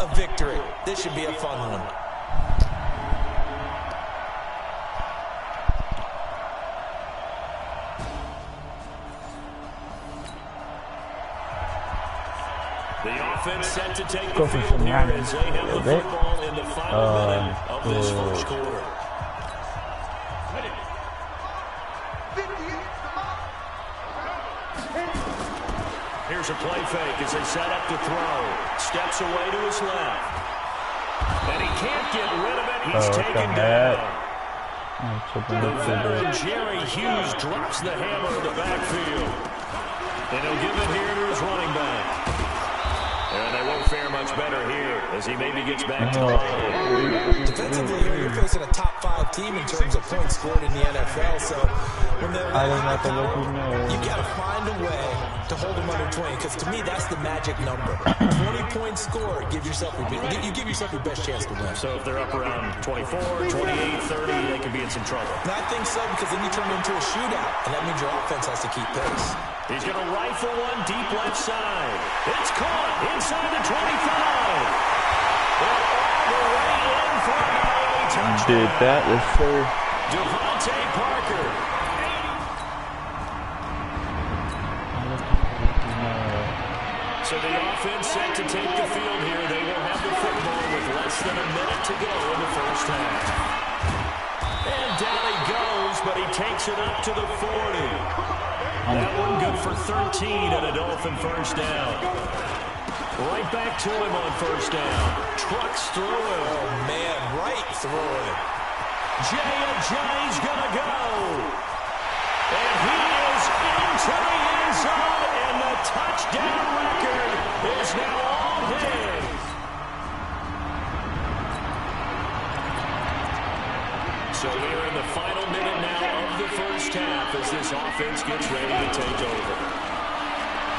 a victory. This should be a fun one. The offense set to take the field here as they have the football in the final minute of this first quarter. Here's a play fake as they set up to throw. Steps away to his left. And he can't get rid of it. He's taken down. The veteran Jerry Hughes drops the hammer in the backfield. And he'll give it here to his running back. And they won't fare much better here as he maybe gets back to the line. Defensively here, you're facing a top 5 team in terms of points scored in the NFL. So when they're you got to find a way to hold them under 20. Because to me, that's the magic number. 20 points scored, you give yourself your best chance to win. So if they're up around 24, 28, 30, they could be in some trouble. I think so, because then you turn into a shootout, and that means your offense has to keep pace. He's going to rifle one deep left side. It's caught inside the 25. And all the way in for a Miami touchdown. Did that, yes, sir. Devontae Parker. So the offense set to take the field here. They will have the football with less than a minute to go in the first half. And down he goes, but he takes it up to the 40. That one good for 13 and a Dolphin first down. Right back to him on first down. Trucks through him. Oh, man, right through him. Jay's going to go. And he is into the end zone, and the touchdown record is now all his. So we're in the final minute now of the first half as this offense gets ready to take over.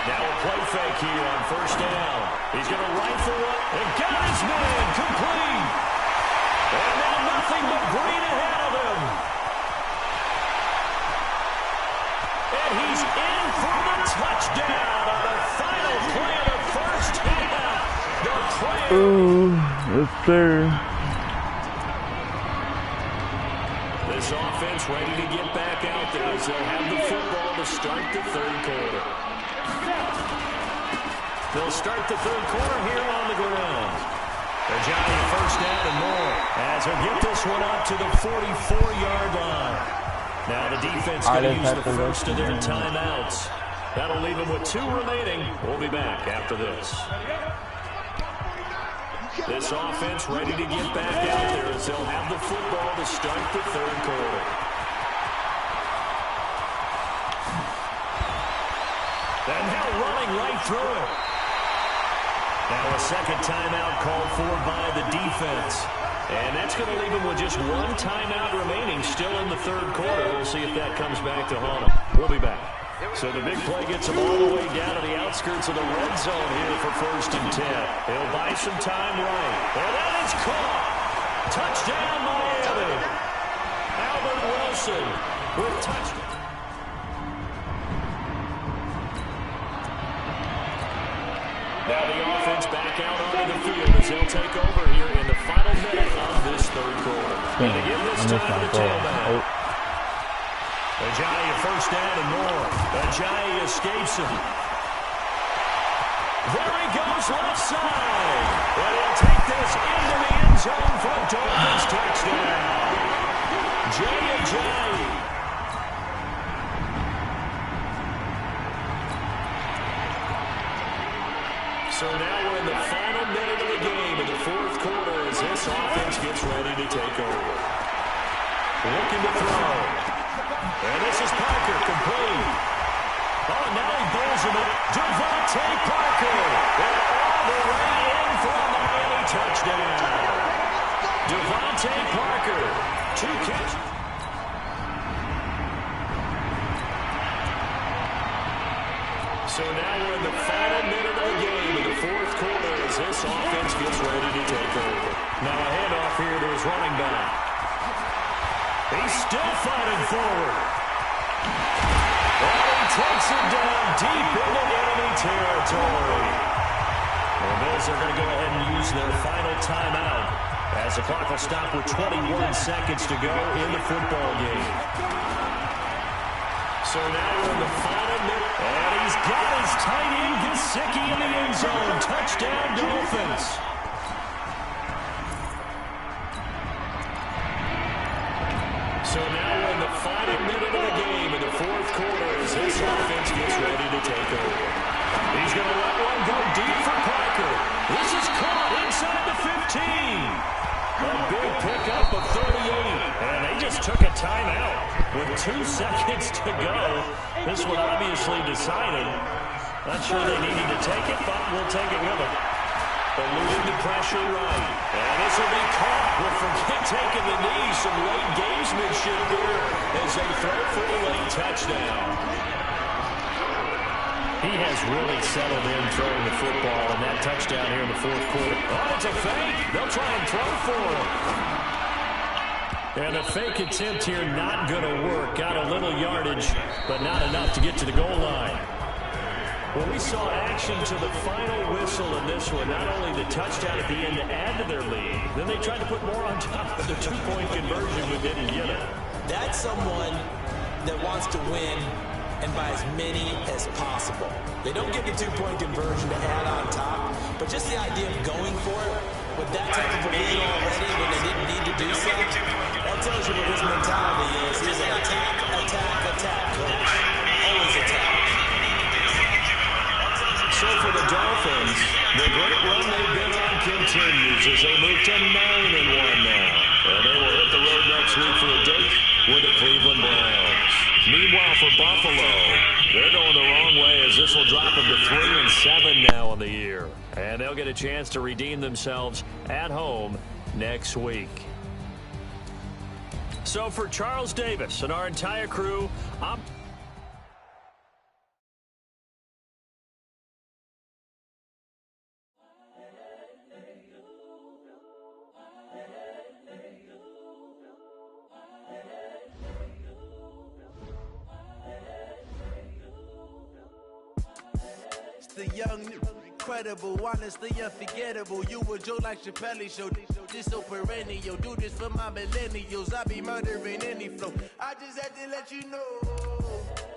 Now a play fake here on first down. He's going to rifle it and got his man complete. And now nothing but green ahead of him. And he's in for the touchdown on the final play of the first half. Ooh, yes, sir. This offense ready to get back out there as they'll have the football to start the third quarter. They'll start the third quarter here on the ground. They're Johnny first down and more as they'll get this one up to the 44-yard line. Now the defense going to use the first of their timeouts. That'll leave them with 2 remaining. We'll be back after this. This offense ready to get back out there as they'll have the football to start the third quarter. And now running right through it. Now a second timeout called for by the defense. And that's going to leave them with just 1 timeout remaining still in the third quarter. We'll see if that comes back to haunt them. We'll be back. So the big play gets him all the way down to the outskirts of the red zone here for first and 10. He'll buy some time right. And that is caught. Touchdown, Miami. Albert Wilson with touchdown. Now the offense back out onto the field as they'll take over here in the final minute of this third quarter. And to give this time to the tailback. Ajayi first down and more. Ajayi escapes him. There he goes left side. And he'll take this into the end zone for a Dolphins touchdown. Ajayi. So now we're in the final minute of the game in the fourth quarter as this offense gets ready to take over. Looking to throw. And this is Parker, complete. Oh, now he bowls him up. Devontae Parker. And all the way in for a Miami touchdown. Devontae Parker, 2 catches. So now we're in the final minute of the game in the fourth quarter as this offense gets ready to take over. Now a handoff here to his running back. He's still fighting forward. And he takes it down deep into enemy territory. And they'll as they're going to go ahead and use their final timeout, as the clock will stop with 21 seconds to go in the football game. So now we're in the final minute, and he's got his tight end Gesicki in the end zone. Touchdown, Dolphins. So now we're in the final minute of the game in the fourth quarter as this offense gets ready to take over. He's going to let one go deep for Parker. This is caught inside the 15. A big pickup of 38. And they just took a timeout with 2 seconds to go. This one obviously decided. Not sure they needed to take it, but we'll take it with them. Eluding the pressure right. And this will be caught. We'll forget taking the knee. Some late gamesmanship here as they throw for a late touchdown. He has really settled in throwing the football, and that touchdown here in the fourth quarter. Oh, it's a fake. They'll try and throw for him. And a fake attempt here not going to work. Got a little yardage, but not enough to get to the goal line. Well, we saw action to the final whistle in this one. Not only the touchdown at the end to add to their lead, then they tried to put more on top of the 2-point conversion but didn't get it. That's someone that wants to win and by as many as possible. They don't get the 2-point conversion to add on top, but just the idea of going for it with that type of a lead already when they didn't need to do so, that tells you what his mentality is. He's an attack, attack, attack coach. Always attack. So for the Dolphins, the great run they've been on continues as they move to 9-1 now. And they will hit the road next week for a date with the Cleveland Browns. Meanwhile, for Buffalo, they're going the wrong way as this will drop them to 3-7 now on the year. And they'll get a chance to redeem themselves at home next week. So for Charles Davis and our entire crew, I'm... The young, incredible, honestly unforgettable. You a Joe like Chappelle show. This so perennial. Do this for my millennials. I be murdering any flow. I just had to let you know.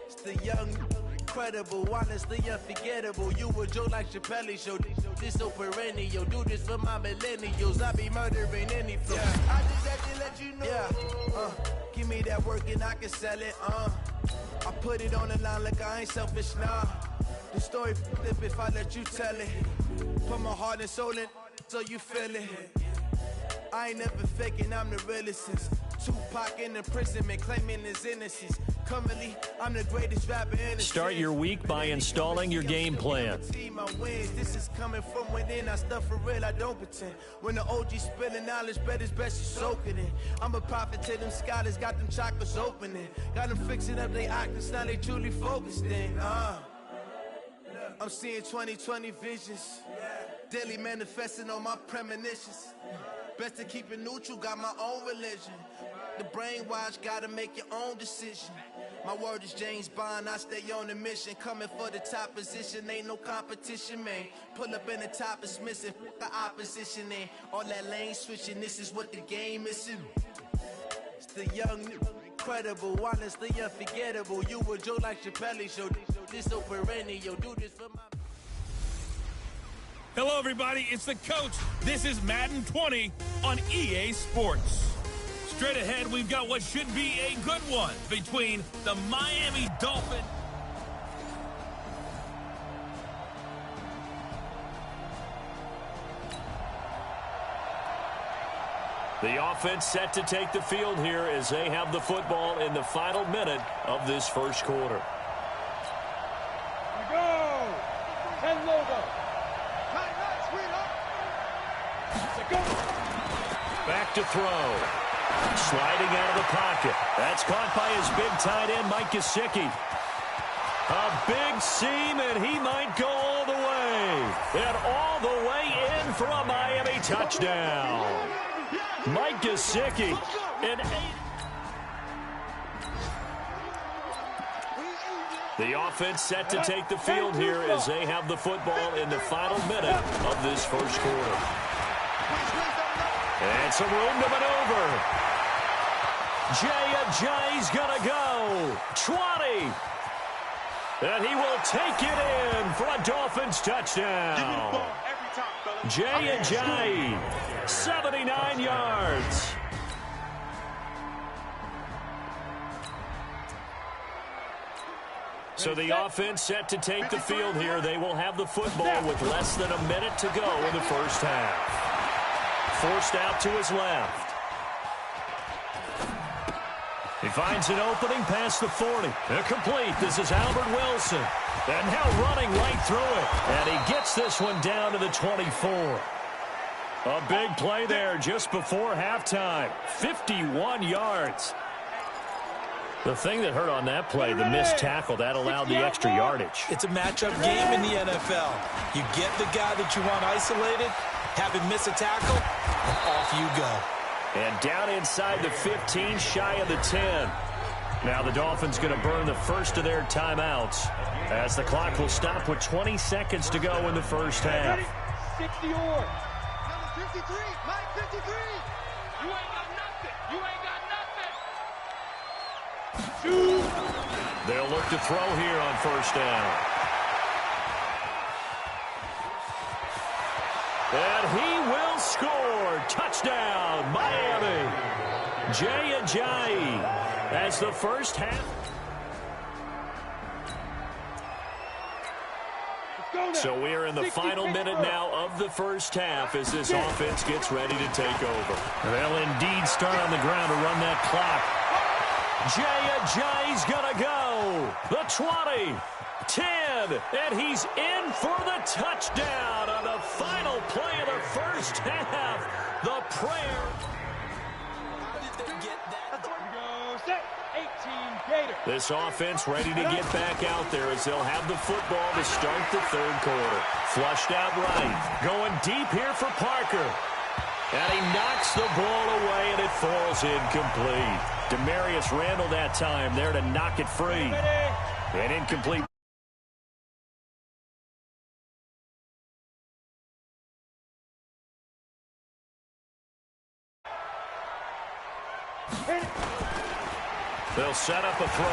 It's the young, incredible, honestly unforgettable. You a Joe like Chappelle show. This so perennial. Do this for my millennials. I be murdering any flow. I just had to let you know. Give me that work and I can sell it. I put it on the line like I ain't selfish, nah. The story flip if I let you tell it. Put my heart and soul in so you feel it. I ain't never faking, I'm the realest since Tupac in imprisonment, claiming his innocence. Currently, I'm the greatest rapper in the Start your week by installing your game plan. This is coming from within. I stuff for real, I don't pretend. When the OG spilling knowledge, bet it's best you soak it in. I'm a prophet to them scholars, got them chakras opening. Got them fixing up they octaves, now they truly focused in. I'm seeing 2020 visions. Daily manifesting on my premonitions. Best to keep it neutral, got my own religion. The brainwash, gotta make your own decision. My word is James Bond, I stay on a mission. Coming for the top position, ain't no competition, man. Pull up in the top is missing, the opposition in. All that lane switching, this is what the game is. It's the young, incredible, honestly unforgettable. You a Joe like Chappelle show. This so perennial, do this for my... Hello, everybody. It's the coach. This is Madden 20 on EA Sports. Straight ahead, we've got what should be a good one between the Miami Dolphins. The offense set to take the field here as they have the football in the final minute of this first quarter. We go! 10 logo. Back to throw. Sliding out of the pocket. That's caught by his big tight end, Mike Gesicki. A big seam, and he might go all the way. And all the way in for a Miami touchdown. Mike Gesicki, an 8. The offense set to take the field here as they have the football in the final minute of this first quarter. And some room to maneuver. Jay's going to go. 20. And he will take it in for a Dolphins touchdown. Jay, 79 yards. So the offense set to take the field here. They will have the football with less than a minute to go in the first half. Forced out to his left. He finds an opening past the 40. Incomplete. This is Albert Wilson. And now running right through it. And he gets this one down to the 24. A big play there just before halftime. 51 yards. The thing that hurt on that play, the missed tackle, that allowed the extra yardage. It's a matchup game in the NFL. You get the guy that you want isolated, have him miss a tackle, and off you go. And down inside the 15, shy of the 10. Now the Dolphins going to burn the first of their timeouts as the clock will stop with 20 seconds to go in the first half. 60 or. Number 53, Mike 53. You ain't got nothing. You ain't got nothing. They'll look to throw here on first down. And he will score. Touchdown, Miami. Jay as the first half. So we are in the final minute now of the first half as this offense gets ready to take over. They'll indeed start on the ground to run that clock. Jay's gonna go. The 20, 10, and he's in for the touchdown on the final play of the first half. The prayer. How did they get that? Go set. 18 Gators. This offense ready to get back out there as they'll have the football to start the third quarter. Flushed out right. Going deep here for Parker. And he knocks the ball away, and it falls incomplete. Demarius Randall that time there to knock it free. And incomplete. They'll set up a throw.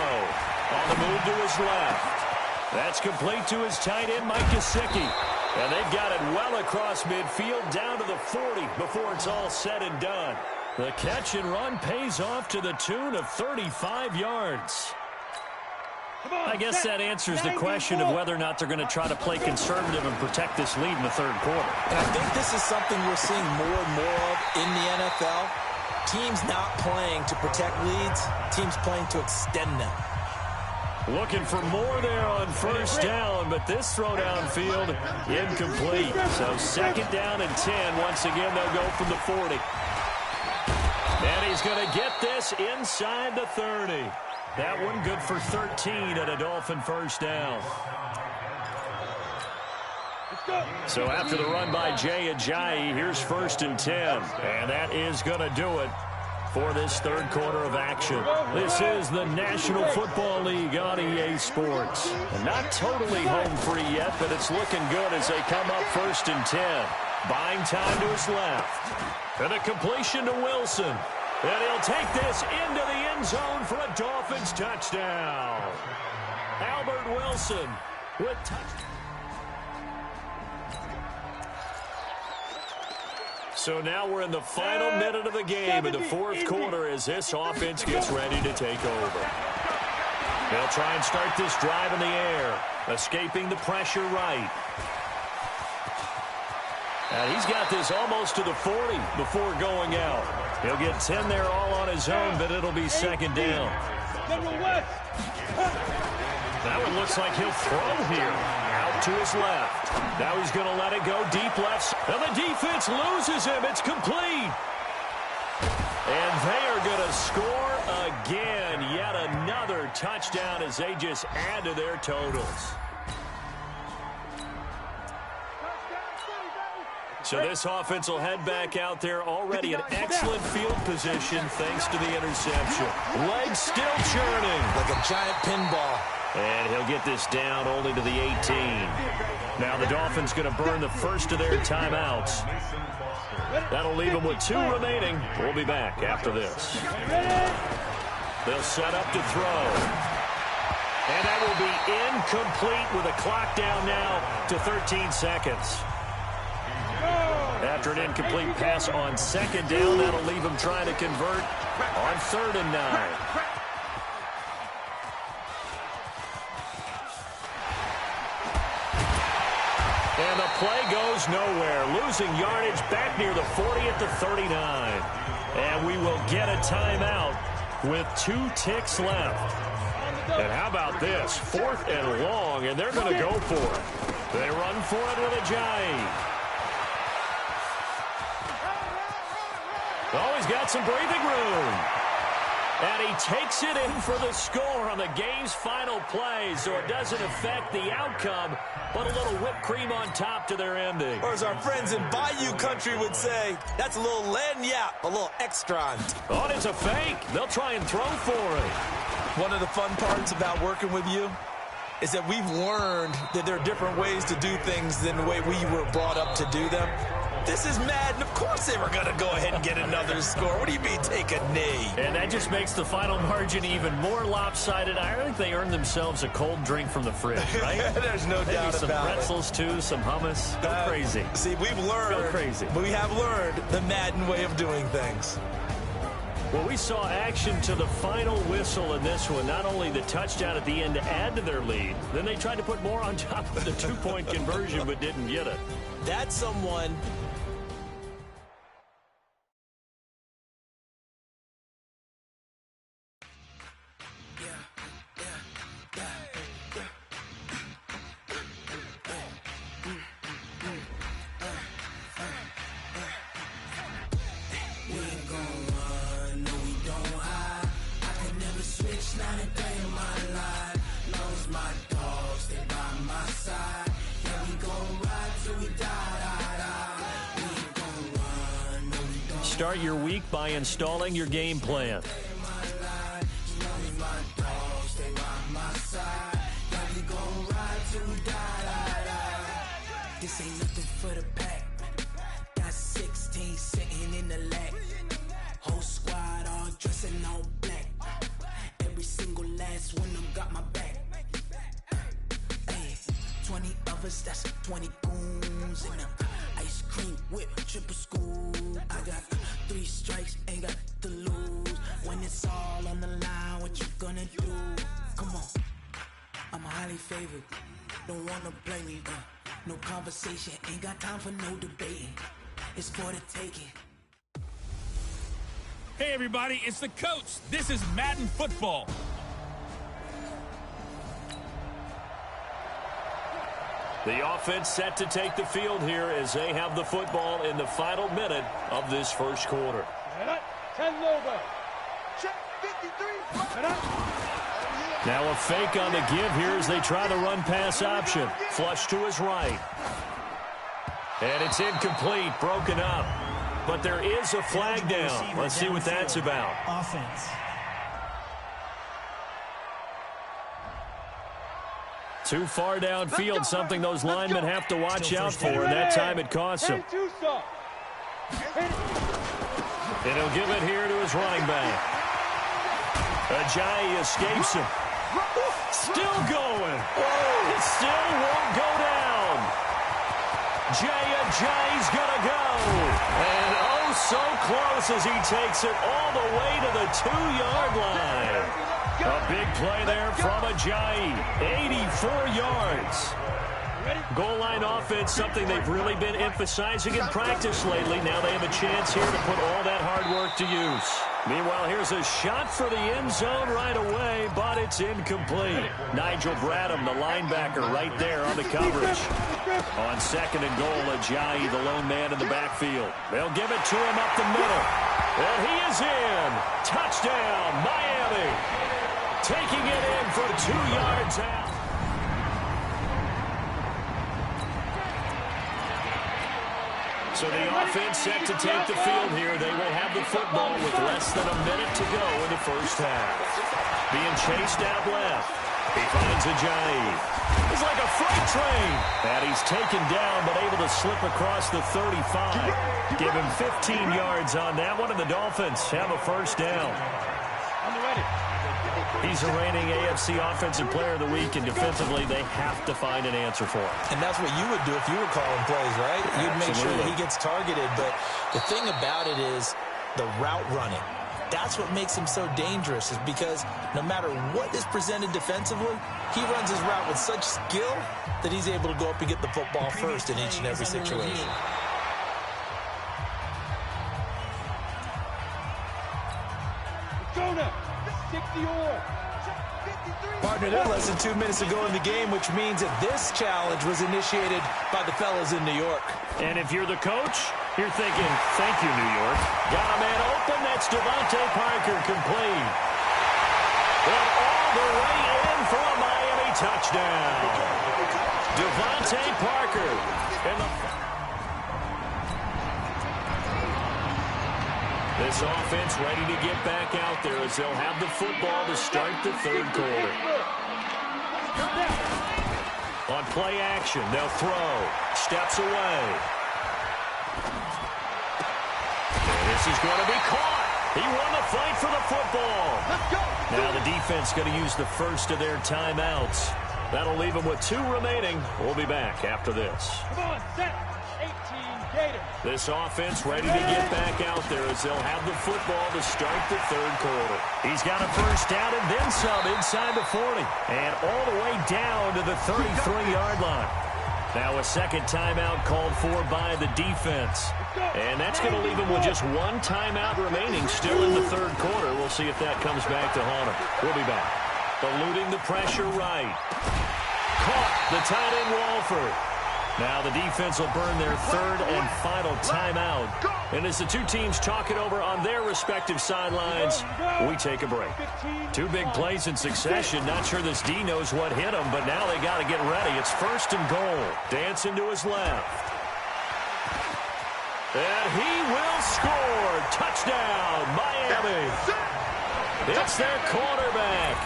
On the move to his left. That's complete to his tight end, Mike Gesicki. And they've got it well across midfield down to the 40 before it's all said and done. The catch and run pays off to the tune of 35 yards. I guess that answers the question of whether or not they're going to try to play conservative and protect this lead in the third quarter. And I think this is something we're seeing more and more of in the NFL. Teams not playing to protect leads, teams playing to extend them. Looking for more there on first down, but this throw downfield incomplete. So second down and 10. Once again, they'll go from the 40. And he's going to get this inside the 30. That one good for 13 at a Dolphin first down. So after the run by Jay Ajayi, here's first and 10. And that is going to do it for this third quarter of action. This is the National Football League on EA Sports. And not totally home free yet, but it's looking good as they come up first and 10. Buying time to his left. And a completion to Wilson. And he'll take this into the end zone for a Dolphins touchdown. Albert Wilson with touchdown. So now we're in the final minute of the game in the fourth quarter as this offense gets ready to take over. They'll try and start this drive in the air, escaping the pressure right. And he's got this almost to the 40 before going out. He'll get 10 there all on his own, but it'll be second down. That one looks like he'll throw here. Out to his left. Now he's going to let it go deep left. And the defense loses him. It's complete. And they are going to score again. Yet another touchdown as they just add to their totals. So this offense will head back out there already in excellent field position thanks to the interception. Legs still churning. Like a giant pinball. And he'll get this down only to the 18. Now the Dolphins going to burn the first of their timeouts. That'll leave them with 2 remaining. We'll be back after this. They'll set up to throw. And that will be incomplete with a clock down now to 13 seconds. After an incomplete pass on second down, that'll leave them trying to convert on 3rd and 9. And the play goes nowhere, losing yardage back near the 40 at the 39. And we will get a timeout with 2 ticks left. And how about this? 4th and long, and they're going to go for it. They run for it with Ajayi. Oh, he's got some breathing room. And he takes it in for the score on the game's final play, so it doesn't affect the outcome, but a little whipped cream on top to their ending. Or as our friends in Bayou Country would say, that's a little lagniappe, a little extra. Oh, and it's a fake. They'll try and throw for it. One of the fun parts about working with you is that we've learned that there are different ways to do things than the way we were brought up to do them. This is Madden. Of course they were going to go ahead and get another score. What do you mean take a knee? And that just makes the final margin even more lopsided. I think they earned themselves a cold drink from the fridge, right? There's no doubt about it. Maybe some pretzels, too, some hummus. Go crazy. See, we've learned. Go crazy. We have learned the Madden way of doing things. Well, we saw action to the final whistle in this one. Not only the touchdown at the end to add to their lead, then they tried to put more on top of the 2-point conversion but didn't get it. That's someone... Start your week by installing your game plan. This ain't nothing for the pack. Got 16 sitting in the lap. Whole squad all dressing all black. Every single last one of them got my back. Hey, 20 of us, that's 20 goons in them. Ice cream whip, triple school. I got 3 strikes, ain't got to lose. When it's all on the line, what you gonna do? Come on, I'm highly favored. Don't wanna blame me, no conversation, ain't got time for no debating. It's for the taking. Hey everybody, it's the coach. This is Madden Football. The offense set to take the field here as they have the football in the final minute of this first quarter. 10 over. Check 53. Now a fake on the give here as they try the run-pass option. Flush to his right. And it's incomplete, broken up. But there is a flag down. Let's see what that's about. Offense. Too far downfield, something those linemen have to watch out for, and that time it costs him. And he'll give it here to his running back. Ajayi escapes him. Still going. It still won't go down. Ajayi's going to go. And oh, so close as he takes it all the way to the 2-yard line. A big play there from Ajayi. 84 yards. Goal line offense, something they've really been emphasizing in practice lately. Now they have a chance here to put all that hard work to use. Meanwhile, here's a shot for the end zone right away, but it's incomplete. Nigel Bradham, the linebacker, right there on the coverage. On 2nd and goal, Ajayi, the lone man in the backfield. They'll give it to him up the middle. And he is in. Touchdown, Miami. Taking it in for 2 yards out. So the offense set to take the field here. They will have the football with less than a minute to go in the first half. Being chased out left. He finds Ajayi. It's like a freight train. And he's taken down, but able to slip across the 35. Give him 15 yards on that one, and the Dolphins have a first down. He's the reigning AFC Offensive Player of the Week, and defensively, they have to find an answer for him. And that's what you would do if you were calling plays, right? You'd make sure that he gets targeted. But the thing about it is the route running. That's what makes him so dangerous, is because no matter what is presented defensively, he runs his route with such skill that he's able to go up and get the football first in each and every situation. Partner, they're less than 2 minutes ago in the game, which means that this challenge was initiated by the fellas in New York. And if you're the coach, you're thinking, thank you, New York. Got a man open. That's Devontae Parker complete. And all the way in for a Miami touchdown. Devontae Parker. This offense ready to get back out there as they'll have the football to start the third quarter. On play action, they'll throw. Steps away. And this is going to be caught. He won the fight for the football. Now the defense going to use the first of their timeouts. That'll leave them with 2 remaining. We'll be back after this. Come on, set. 18 Gators. This offense ready to get back out there as they'll have the football to start the third quarter. He's got a first down and then some inside the 40. And all the way down to the 33-yard line. Now a second timeout called for by the defense. And that's going to leave him with just 1 timeout remaining still in the third quarter. We'll see if that comes back to haunt him. We'll be back. Eluding the pressure right. Caught the tight end Walford. Now the defense will burn their third and final timeout. And as the two teams talk it over on their respective sidelines, we take a break. 2 big plays in succession. Not sure this D knows what hit him, but now they got to get ready. It's first and goal. Dancing to his left. And he will score. Touchdown, Miami. It's their quarterback.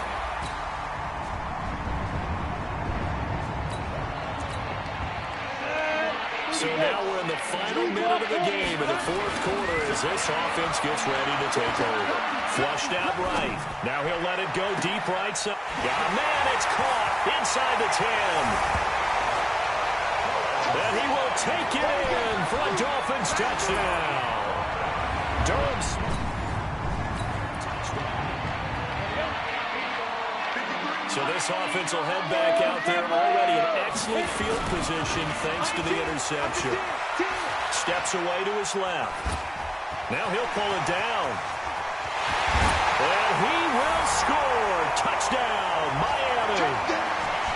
So now we're in the final minute of the game in the fourth quarter as this offense gets ready to take over. Flushed out right. Now he'll let it go deep right side. Got a man, it's caught inside the 10. And he will take it in for a Dolphins touchdown. Durham's. So this offense will head back out there already in excellent field position thanks to the interception. Steps away to his left. Now he'll pull it down. And he will score. Touchdown, Miami.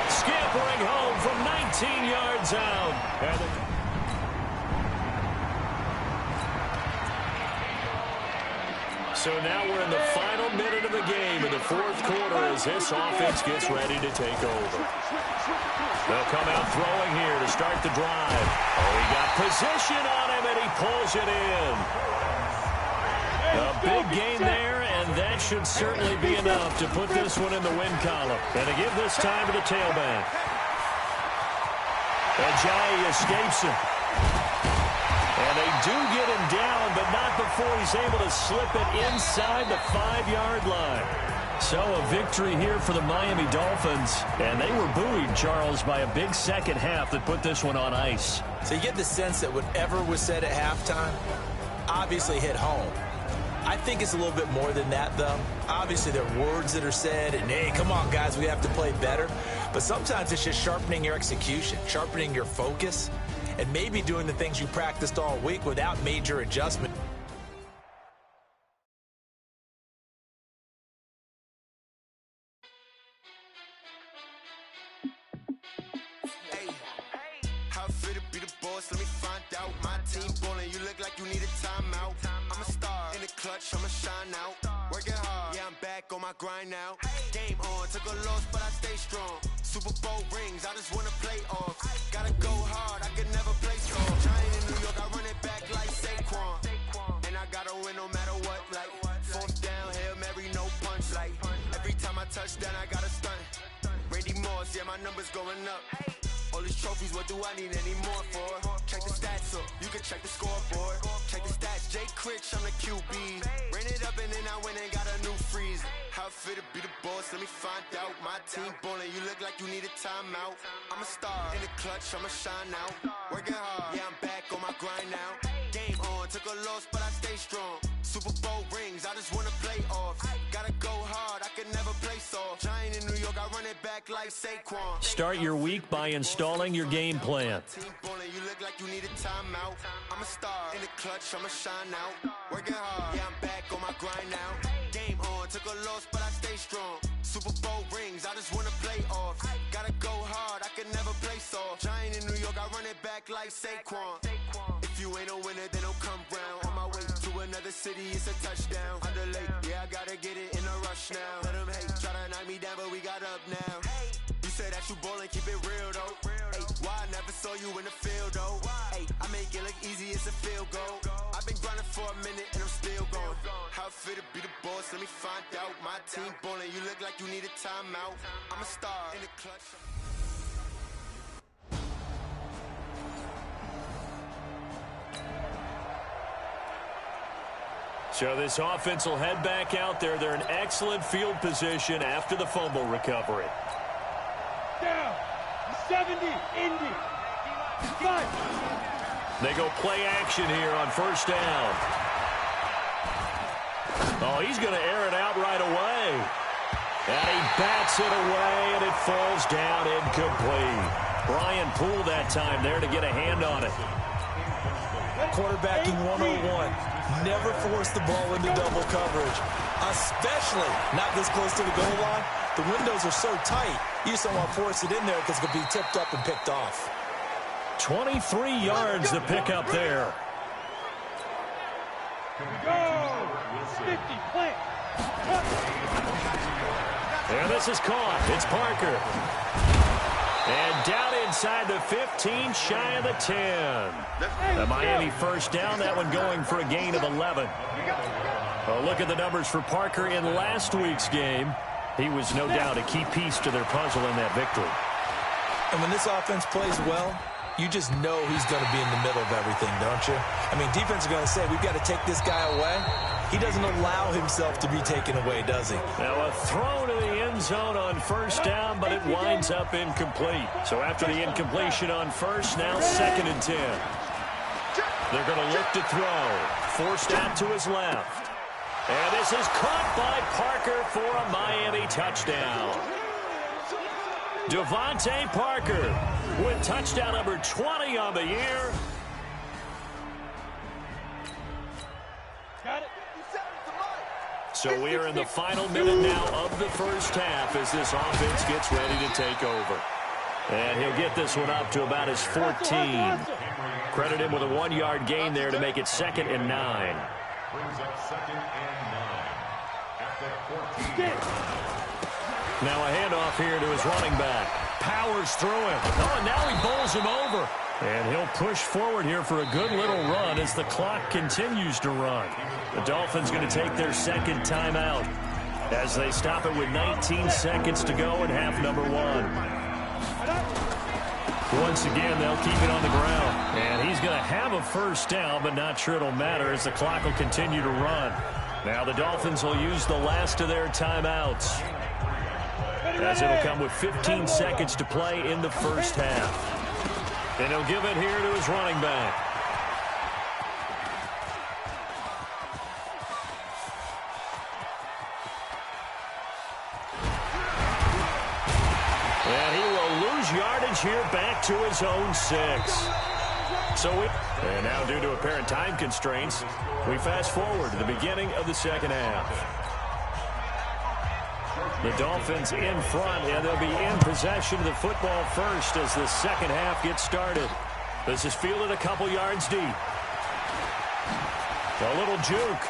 Scampering home from 19 yards out. So now we're in the final minute of the game in the fourth quarter as this offense gets ready to take over. They'll come out throwing here to start the drive. Oh, he got position on him, and he pulls it in. A big gain there, and that should certainly be enough to put this one in the win column. And to give this time to the tailback. Ajayi escapes him. And they do get him down, but not before he's able to slip it inside the 5-yard line. So a victory here for the Miami Dolphins. And they were buoyed, Charles, by a big second half that put this one on ice. So you get the sense that whatever was said at halftime obviously hit home. I think it's a little bit more than that, though. Obviously, there are words that are said, and, hey, come on, guys, we have to play better. But sometimes it's just sharpening your execution, sharpening your focus, and maybe doing the things you practiced all week without major adjustment. Hey, how it feel to be the boss? Let me find out. My team ballin', you look like you need a timeout. I'm a star in the clutch, I'ma shine out. Working hard, yeah, I'm back on my grind now. Game on, took a loss, but I stay strong. Super Bowl rings, I just wanna play off. Gotta go hard, I can never play soft. Giant in New York, I run it back like Saquon. And I gotta win no matter what, like fourth down, Hail Mary, no punch. Like every time I touch down, I gotta stunt. playoffs, yeah, my number's going up. All these trophies, what do I need any more for? Check the stats up, you can check the scoreboard. Check the stats, Jay Critch, I'm the QB. Ran it up and then I went and got a new freezer. How it feel to be the boss, let me find out. My team ballin', you look like you need a timeout. I'm a star, in the clutch, I'ma shine out. Working hard, yeah, I'm back on my grind now. Game on, took a loss, but I stay strong. Super Bowl rings, I just wanna play off. Gotta go hard, I can never play soft. Giant in New York, I run it back like Saquon. Start your week by installing your game plan. Team ballin', you look like you need a timeout. I'm a star, in the clutch, I'ma shine out. Working hard, yeah, I'm back on my grind now. Game on, took a loss, but I stay strong. Super Bowl rings, I just wanna play off. Gotta go hard, I can never play soft. Giant in New York, I run it back like Saquon. If you ain't a winner, then don't come round. On my way to another city, it's a touchdown. Underlay, yeah, I gotta get it in a rush now. Let them hate, try to knock me down, but we got up now. You said that you ballin', keep it real though. Ay, why I never saw you in the field though? Ay, I make it look easy, it's a field goal. I've been grinding for a minute and I'm still going. How it feel to be the boss, let me find out. My team ballin', you look like you need a timeout. I'm a star in the clutch. So this offense will head back out there. They're in excellent field position after the fumble recovery. Down. 70. Indy. 5. They go play action here on first down. Oh, he's going to air it out right away. And he bats it away, and it falls down incomplete. Brian Poole that time there to get a hand on it. Quarterbacking 101. Never force the ball into double coverage, especially not this close to the goal line. The windows are so tight, you just don't want to force it in there because it could be tipped up and picked off. 23 yards to pick up there. Go. 50. Plant. And this is caught. It's Parker. And down inside the 15, shy of the 10. The Miami first down, that one going for a gain of 11. Well, look at the numbers for Parker in last week's game. He was no doubt a key piece to their puzzle in that victory. And when this offense plays well, you just know he's going to be in the middle of everything, don't you? I mean, defense is going to say, we've got to take this guy away. He doesn't allow himself to be taken away, does he? Now a throw to the end zone on first down, but it winds up incomplete. So after the incompletion on first, now 2nd and 10. They're going to look to throw. Forced out to his left. And this is caught by Parker for a Miami touchdown. Devontae Parker with touchdown number 20 on the year. Got it. So we are in the final minute now of the first half as this offense gets ready to take over. And he'll get this one up to about his 14. Credit him with a 1-yard gain there to make it 2nd and 9. Brings up 2nd and 9 at the 14. Now a handoff here to his running back. Powers through him. Oh, and now he bowls him over. And he'll push forward here for a good little run as the clock continues to run. The Dolphins going to take their 2nd timeout as they stop it with 19 seconds to go in half number 1. Once again, they'll keep it on the ground. And he's going to have a first down, but not sure it'll matter as the clock will continue to run. Now the Dolphins will use the last of their timeouts, as it'll come with 15 seconds to play in the first half. And he'll give it here to his running back. And he will lose yardage here back to his own 6. And now due to apparent time constraints, we fast forward to the beginning of the second half. The Dolphins in front, and they'll be in possession of the football first as the second half gets started. This is fielded a couple yards deep. A little juke.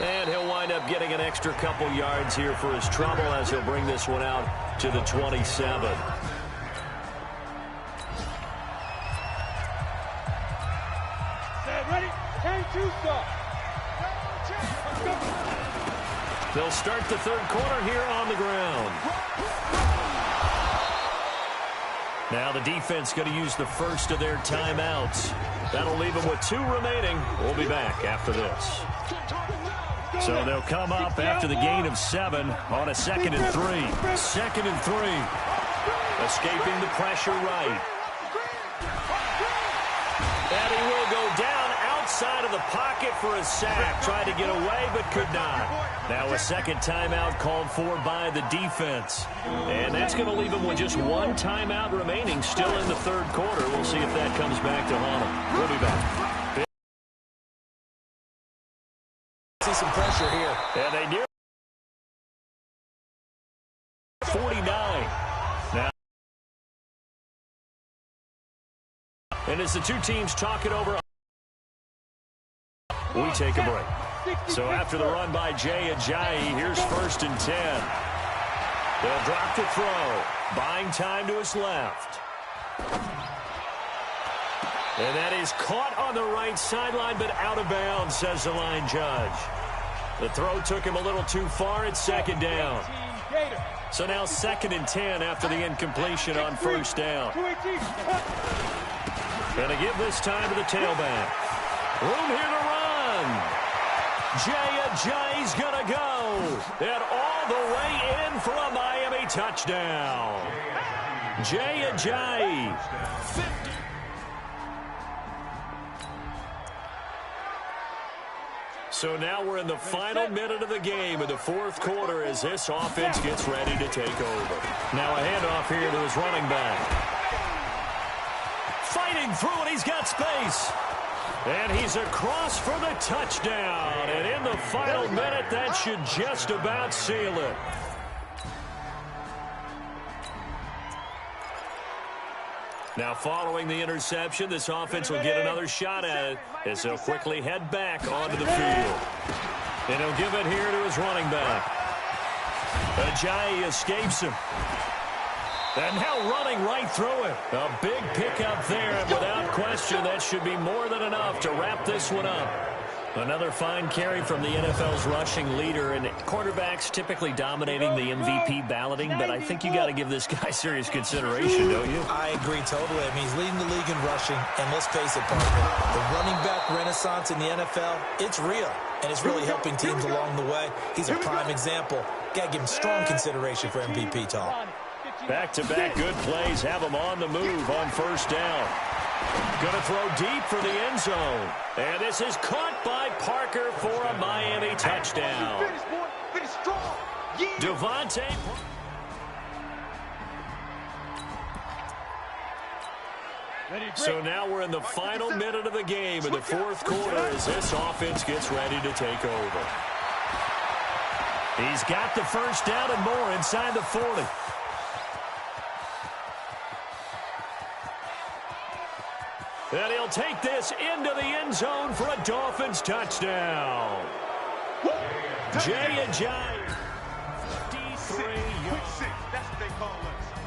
And he'll wind up getting an extra couple yards here for his trouble as he'll bring this one out to the 27. Ready? 10-2 stop. They'll start the third quarter here on the ground. Now the defense going to use the first of their timeouts. That'll leave them with 2 remaining. We'll be back after this. So they'll come up after the gain of 7 on a 2nd and 3. 2nd and 3. Escaping the pressure right. And he will go down outside of the pocket for a sack. Tried to get away, but could not. Now a second timeout called for by the defense. And that's going to leave him with just 1 timeout remaining still in the third quarter. We'll see if that comes back to haunt him. We'll be back. See some pressure here. And they near 49. Now, and as the two teams talk it over, we take a break. So after the run by Jay Ajayi, here's 1st and 10. They'll drop to throw. Buying time to his left. And that is caught on the right sideline, but out of bounds, says the line judge. The throw took him a little too far. It's 2nd down. So now 2nd and 10 after the incompletion on 1st down. Going to give this time to the tailback. Room here to run. Jay Ajayi's going to go. And all the way in for a Miami touchdown. Jay Ajayi. 50. So now we're in the final minute of the game in the fourth quarter as this offense gets ready to take over. Now a handoff here to his running back. Fighting through it, he's got space. And he's across for the touchdown. And in the final minute, that should just about seal it. Now, following the interception, this offense will get another shot at it as they'll quickly head back onto the field. And he'll give it here to his running back. Ajayi escapes him. And now running right through it. A big pickup there, and without question, that should be more than enough to wrap this one up. Another fine carry from the NFL's rushing leader, and quarterbacks typically dominating the MVP balloting, but I think you got to give this guy serious consideration, don't you? I agree totally. I mean, he's leading the league in rushing, and let's face it, partner, the running back renaissance in the NFL, it's real, and it's really helping teams along the way. He's a prime example. Got to give him strong consideration for MVP talk. Back-to-back good plays have him on the move on 1st down. Going to throw deep for the end zone. And this is caught by Parker for a Miami touchdown. Devontae. So now we're in the final minute of the game in the fourth quarter as this offense gets ready to take over. He's got the 1st down and more inside the 40. And he'll take this into the end zone for a Dolphins touchdown. Jay Ajayi. 53 yards.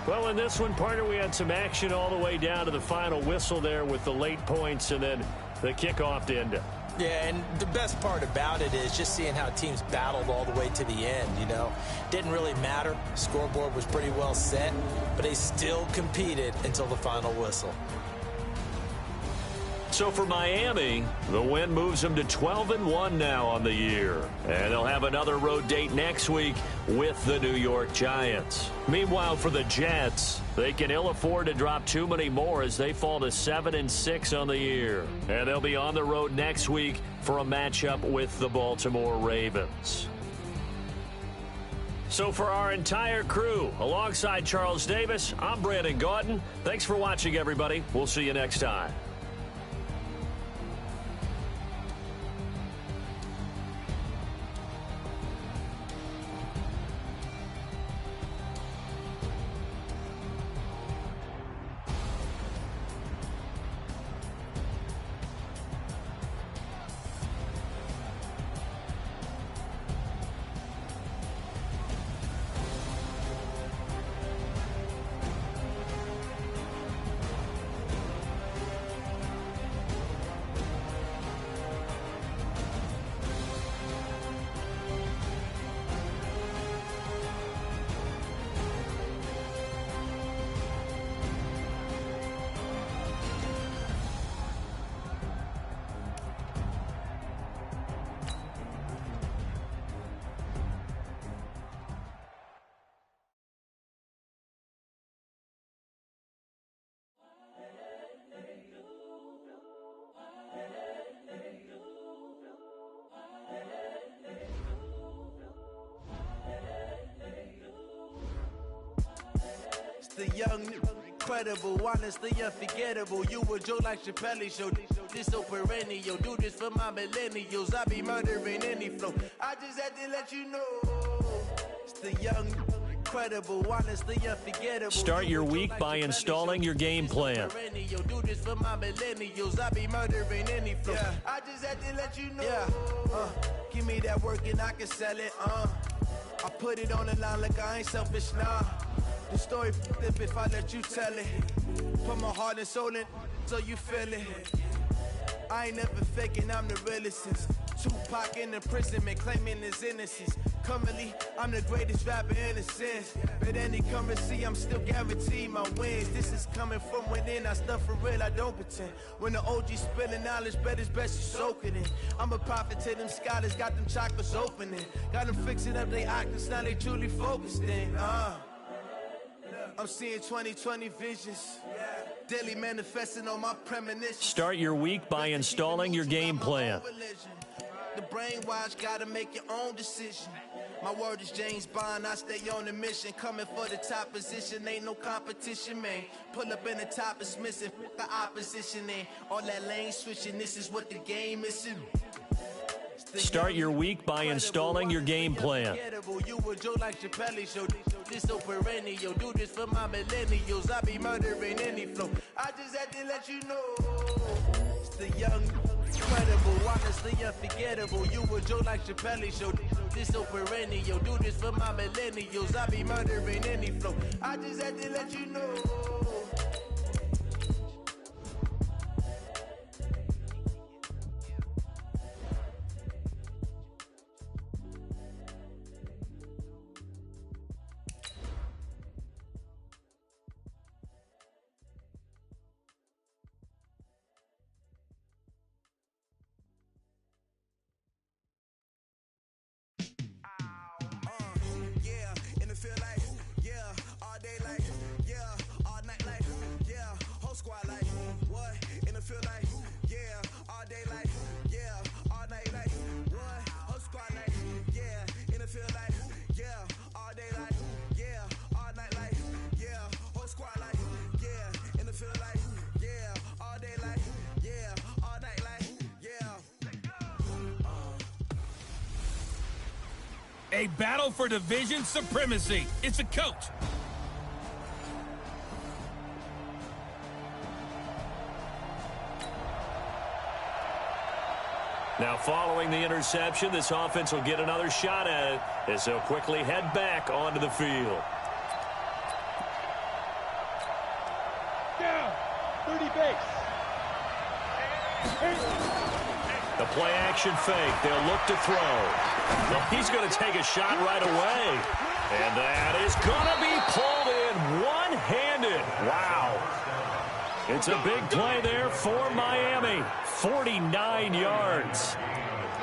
Well, in this one, partner, we had some action all the way down to the final whistle there with the late points and then the kickoff to end it. Yeah, and the best part about it is just seeing how teams battled all the way to the end, you know. Didn't really matter. Scoreboard was pretty well set, but they still competed until the final whistle. So for Miami, the win moves them to 12-1 now on the year. And they'll have another road date next week with the New York Giants. Meanwhile, for the Jets, they can ill afford to drop too many more as they fall to 7-6 on the year. And they'll be on the road next week for a matchup with the Baltimore Ravens. So for our entire crew, alongside Charles Davis, I'm Brandon Gaudin. Thanks for watching, everybody. We'll see you next time. The young, incredible, honestly unforgettable. You a Joe like Chappelle show. This so perennial. Do this for my millennials. I be murdering any flow. I just had to let you know. It's the young, incredible, honestly unforgettable. Start your week by installing your game plan. Do this for my millennials. I be murdering any flow. Yeah. I just had to let you know. Yeah. Give me that work and I can sell it. I put it on the line like I ain't selfish, nah. The story f***ed if I let you tell it. Put my heart and soul in so you feel it. I ain't never faking, I'm the realest since Tupac in imprisonment, claiming his innocence. Currently, I'm the greatest rapper in a sense. But any currency, I'm still guaranteed my wins. This is coming from within, I stuff for real, I don't pretend. When the OG spilling knowledge, bet it's best you soak it in. I'm a prophet to them scholars, got them chakras opening. Got them fixing up they octaves, now they truly focused in. I'm seeing 2020 visions. Daily manifesting on my premonitions. Start your week by installing your game plan. The brainwash, gotta make your own decision. My word is James Bond, I stay on a mission. Coming for the top position, ain't no competition, man. Pull up in the top is missing, the opposition in. All that lane switching, this is what the game is. Start your week by installing your game plan. You a Joe like Chappelle show. This so perennial. Do this for my millennials. I be murdering any flow. I just had to let you know. It's the young, incredible, honestly unforgettable. You a Joe like Chappelle show. This so perennial. Do this for my millennials. I be murdering any flow. I just had to let you know. A battle for division supremacy. It's a coach. Now, following the interception, this offense will get another shot at it as they'll quickly head back onto the field. Down, 30 base. The play-action fake. They'll look to throw. Well, he's going to take a shot right away. And that is going to be pulled in one-handed. Wow. It's a big play there for Miami. 49 yards.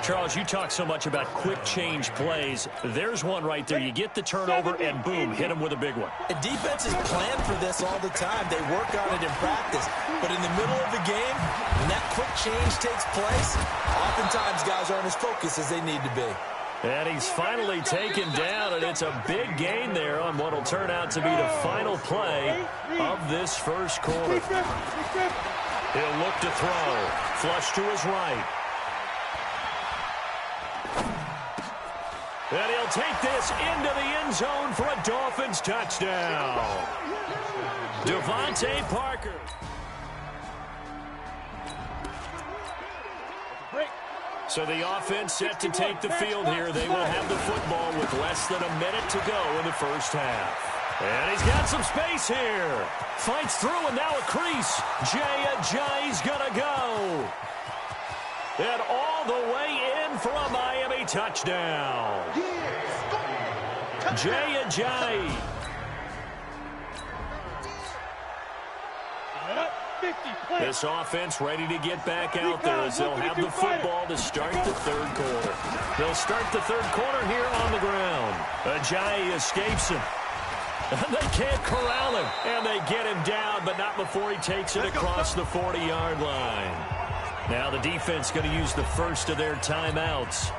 Charles, you talk so much about quick change plays. There's one right there. You get the turnover, and boom, hit him with a big one. And defenses plan for this all the time. They work on it in practice. But in the middle of the game, when that quick change takes place, oftentimes guys aren't as focused as they need to be. And he's finally taken down, and it's a big gain there on what will turn out to be the final play of this first quarter. He'll look to throw. Flush to his right. And he'll take this into the end zone for a Dolphins touchdown. Devontae Parker. So the offense set to take the field here. They will have the football with less than a minute to go in the first half. And he's got some space here. Fights through, and now a crease. Jay Ajayi's going to go. And all the way in for a Miami touchdown. Jay Ajayi. This offense ready to get back out there as they'll have the football to start the third quarter. They'll start the third quarter here on the ground. Ajayi escapes him. And they can't corral him. And they get him down, but not before he takes it across the 40-yard line. Now the defense going to use the first of their timeouts.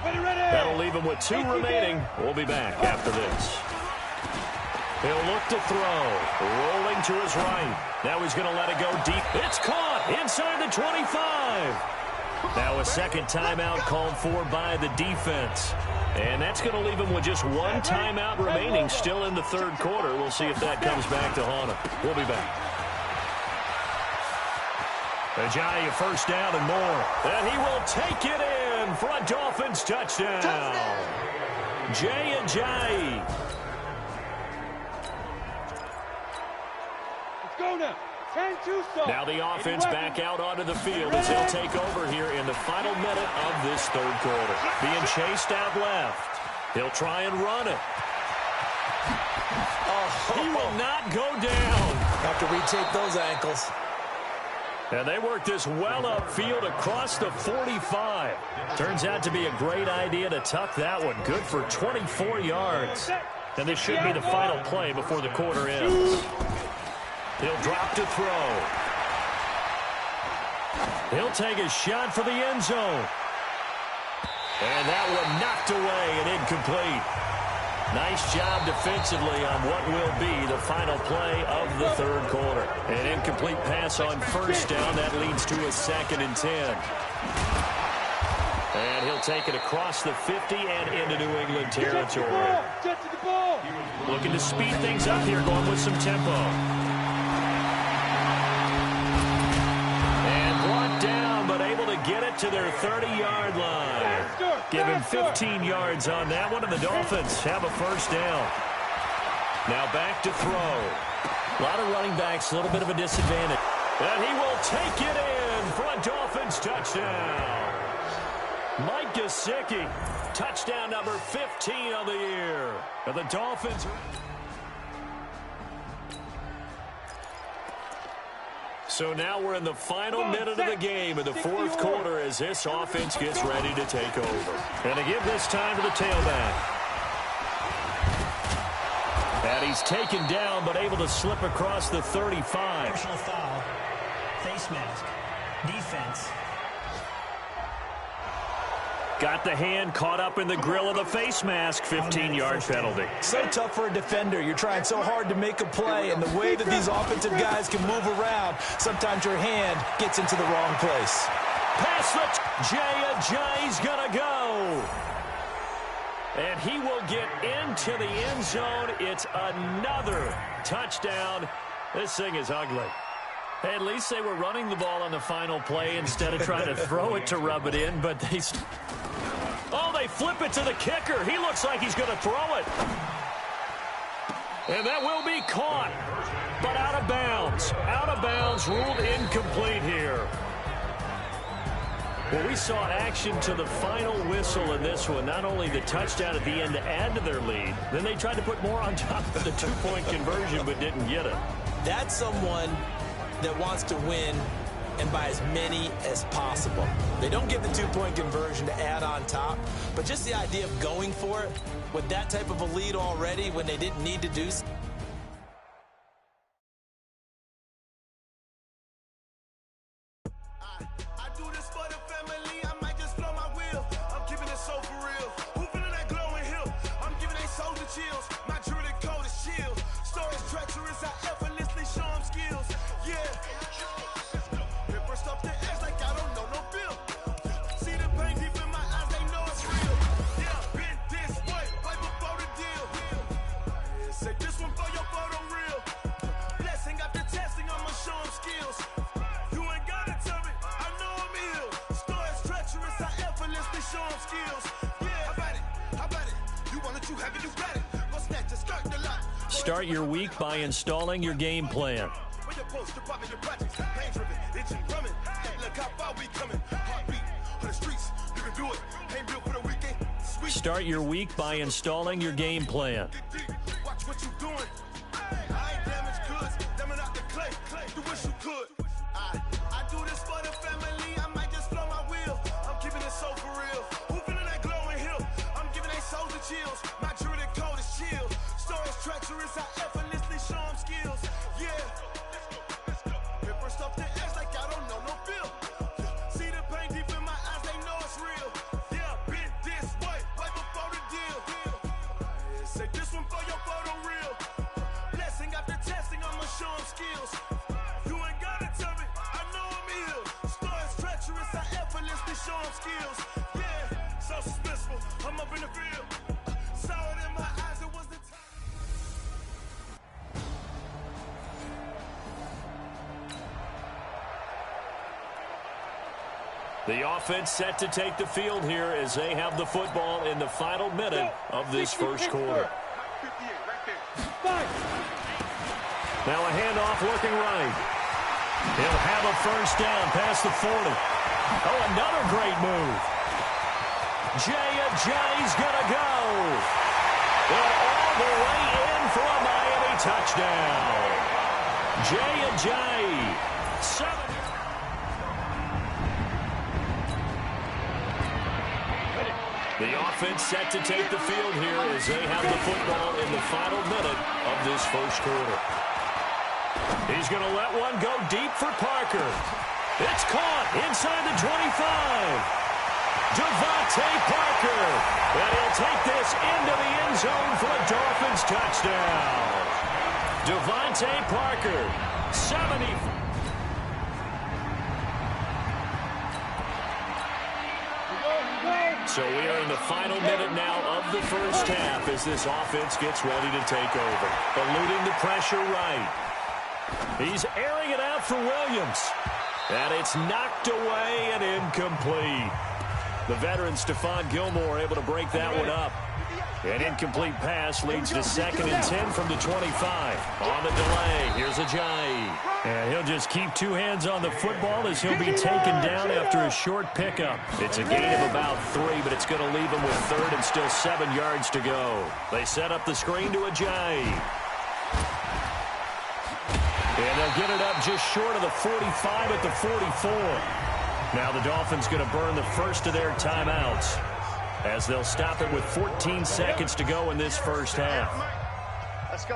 That'll leave them with 2 remaining. We'll be back after this. He'll look to throw. Rolling to his right. Now he's going to let it go deep. It's caught inside the 25. Now a second timeout called for by the defense. And that's going to leave him with just one timeout remaining still in the third quarter. We'll see if that comes back to haunt him. We'll be back. Ajayi, first down and more. And he will take it in for a Dolphins touchdown. Jay Ajayi. Let's go now. 10-2 start. Now the offense back out onto the field as he'll take over here in the final minute of this third quarter. Being chased out left. He'll try and run it. Oh, he will not go down. Have to retake those ankles. And they work this well upfield across the 45. Turns out to be a great idea to tuck that one. Good for 24 yards. And this should be the final play before the quarter ends. He'll drop to throw. He'll take a shot for the end zone. And that one knocked away and incomplete. Nice job defensively on what will be the final play of the third quarter. An incomplete pass on first down. That leads to a 2nd and 10. And he'll take it across the 50 and into New England territory. Looking to speed things up here, going with some tempo. And brought down, but able to get it to their 30-yard line. Give him 15 yards on that one, and the Dolphins have a first down. Now back to throw. A lot of running backs, a little bit of a disadvantage. And he will take it in for a Dolphins touchdown. Mike Gesicki, touchdown number 15 on the year. And the Dolphins... So now we're in the final minute of the game in the fourth quarter as this offense gets ready to take over. And to give this time to the tailback. And he's taken down but able to slip across the 35. Personal foul, face mask, defense. Got the hand caught up in the grill of the face mask. 15-yard penalty. So tough for a defender. You're trying so hard to make a play, and the way that these offensive guys can move around, sometimes your hand gets into the wrong place. Pass the Jay Ajayi's gonna go. And he will get into the end zone. It's another touchdown. This thing is ugly. At least they were running the ball on the final play instead of trying to throw it to rub it in, but they... Oh, they flip it to the kicker. He looks like he's going to throw it. And that will be caught, but out of bounds. Out of bounds, ruled incomplete here. Well, we saw action to the final whistle in this one. Not only the touchdown at the end to add to their lead, then they tried to put more on top of the two-point conversion but didn't get it. That's someone that wants to win and by as many as possible. They don't get the two-point conversion to add on top, but just the idea of going for it with that type of a lead already when they didn't need to do so. I do this for the family, I might just blow my wheel. I'm keeping it so for real. Who feeling that glowing hill? I'm giving they soldier chills. My jewelry code is chill. Stories treacherous, I effortlessly show them skills. Yeah. Paper stuff the edge like I don't know no bill. See the pain deep in my eyes, they know it's real. Yeah, been this way, right before the deal. Say this one for your photo reel. Blessing after testing, I'ma show them skills. You ain't gotta tell me, I know I'm ill. Stories treacherous, I effortlessly show them skills. Yeah, how about it? How about it? You want it, you have it, you got it. Go snatch it, start the lot. Start your week by installing your game plan. Start your week by installing your game plan. Watch what you doing. I ain't damaged goods, them out the clay. Do what you could. I do this for the family. I might just blow my wheel. I'm keeping it so for real. Who feeling that glowing hill? I'm giving they soldier chills. My jewelry code is chill. Stories treacherous, I effortlessly show them skills. Yeah. Paper stuff the edge like I don't know no bill. See the pain deep in my eyes, they know it's real. Yeah, been this way, right before the deal. Say this one wheels. Yeah, so suspenseful. I'm up in the field. Saw it in my eyes, it was the time. The offense set to take the field here as they have the football in the final minute of this first quarter. Now a handoff looking right. He'll have a first down past the 40. Oh, another great move. Jay's going to go. And all the way in for a Miami touchdown. Jay. 7. The offense set to take the field here as they have the football in the final minute of this first quarter. He's going to let one go deep for Parker. It's caught inside the 25. Devontae Parker. And he'll take this into the end zone for a Dolphins touchdown. Devontae Parker, 70. So we are in the final minute now of the first half as this offense gets ready to take over. Eluding the pressure right. He's airing it out for Williams. And it's knocked away and incomplete. The veteran Stephon Gilmore able to break that one up. An incomplete pass leads to 2nd and 10 from the 25. On the delay, here's Ajayi. And he'll just keep two hands on the football as he'll be taken down after a short pickup. It's a gain of about 3, but it's going to leave him with 3rd and still 7 yards to go. They set up the screen to Ajayi. And they'll get it up just short of the 45 at the 44. Now the Dolphins going to burn the first of their timeouts as they'll stop it with 14 seconds to go in this first half. Let's go.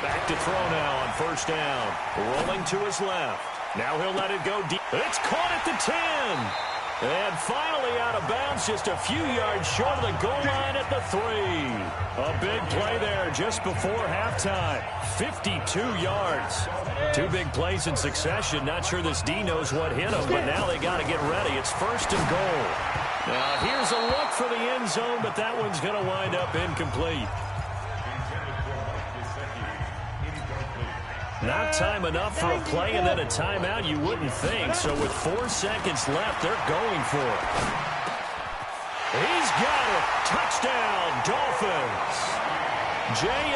Back to throw now on first down. Rolling to his left. Now he'll let it go deep. It's caught at the 10. And finally out of bounds, just a few yards short of the goal line at the 3. A big play there just before halftime. 52 yards. 2 big plays in succession. Not sure this D knows what hit him, but now they got to get ready. It's 1st and goal. Now here's a look for the end zone, but that one's going to wind up incomplete. Not time enough for a play and then a timeout, you wouldn't think. So with 4 seconds left, they're going for it. He's got it. Touchdown, Dolphins. Jay.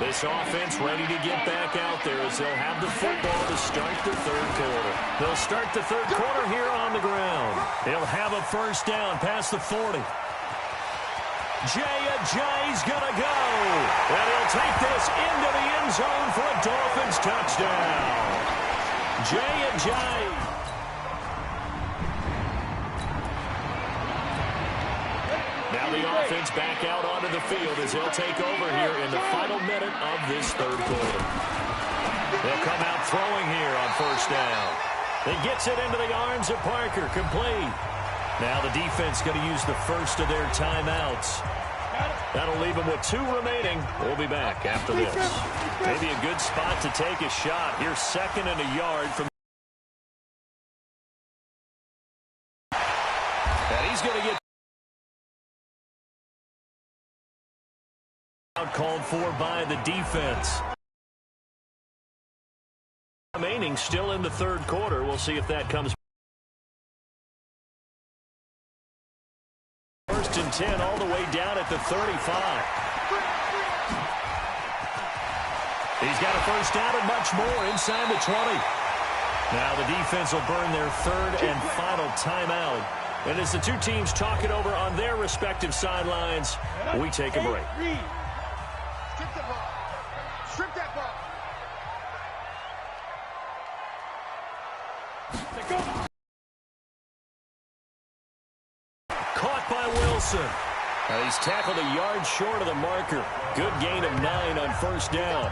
This offense ready to get back out there as they'll have the football to start the third quarter. They'll start the third quarter here on the ground. He'll have a first down past the 40. Jay's going to go. And he'll take this into the end zone for a Dolphins touchdown. Jay. Now the offense back out onto the field as they'll take over here in the final minute of this third quarter. They'll come out throwing here on first down. He gets it into the arms of Parker, complete. Now the defense going to use the first of their timeouts. That'll leave them with 2 remaining. We'll be back after this. Maybe a good spot to take a shot. Here's 2nd and a yard from. And he's going to get called for by the defense. Remaining still in the third quarter. We'll see if that comes. 1st and 10 all the way down at the 35. He's got a first down and much more inside the 20. Now the defense will burn their 3rd and final timeout. And as the two teams talk it over on their respective sidelines, we take a break. Strip the ball. Strip that ball. Caught by Wilson. He's tackled a yard short of the marker. Good gain of 9 on first down.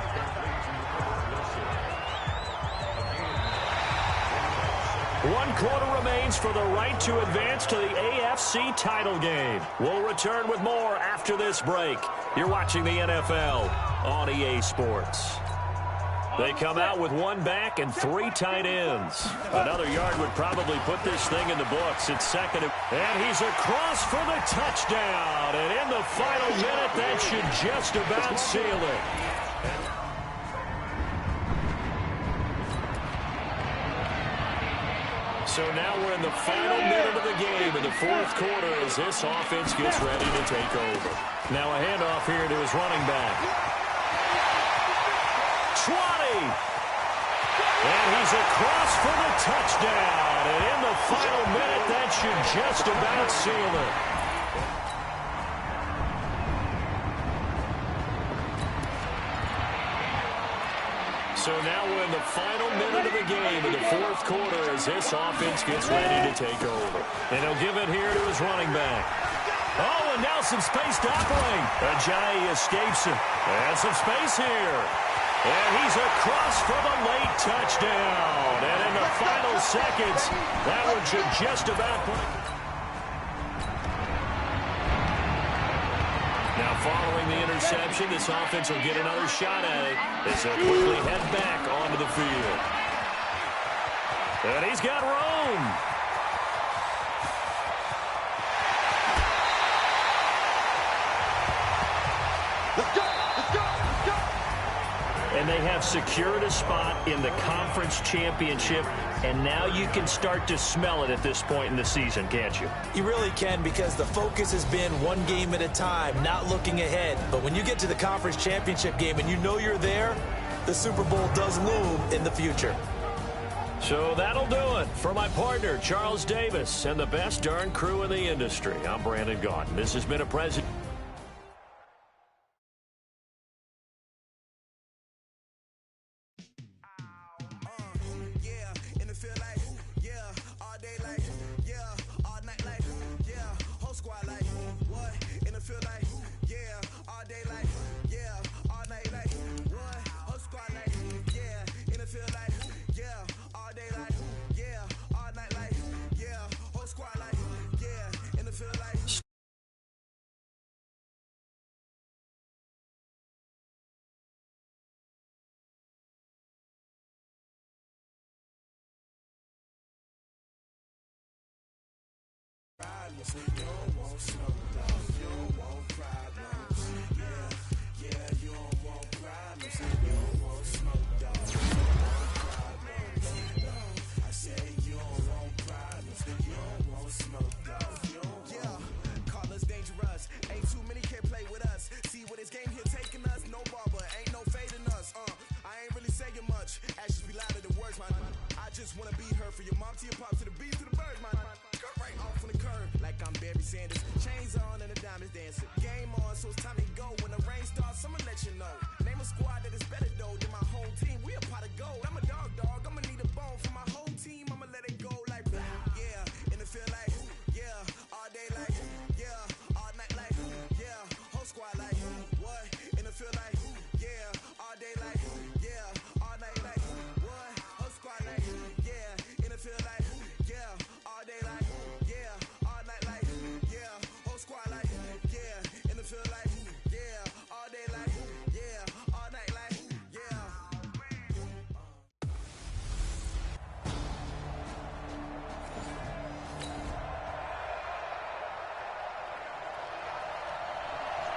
One quarter remains for the right to advance to the AFC title game. We'll return with more after this break. You're watching the NFL on EA Sports. They come out with one back and three tight ends. Another yard would probably put this thing in the books. It's second. And he's across for the touchdown. And in the final minute, that should just about seal it. So now we're in the final minute of the game in the fourth quarter as this offense gets ready to take over. Now a handoff here to his running back. 20! And he's across for the touchdown. And in the final minute, that should just about seal it. So now we're in the final minute of the game in the fourth quarter as this offense gets ready to take over. And he'll give it here to his running back. Oh, and now some space to operate. Ajayi escapes him. And some space here. And he's across for the late touchdown. And in the final seconds, that one should just about put it. Now, following the interception, this offense will get another shot at it as they'll quickly head back onto the field. And he's got room. Let's go! Let's go! Let's go! And they have secured a spot in the conference championship, and now you can start to smell it at this point in the season, can't you? You really can, because the focus has been one game at a time, not looking ahead. But when you get to the conference championship game and you know you're there, the Super Bowl does loom in the future. So that'll do it for my partner, Charles Davis, and the best darn crew in the industry. I'm Brandon Gaudin. This has been a President.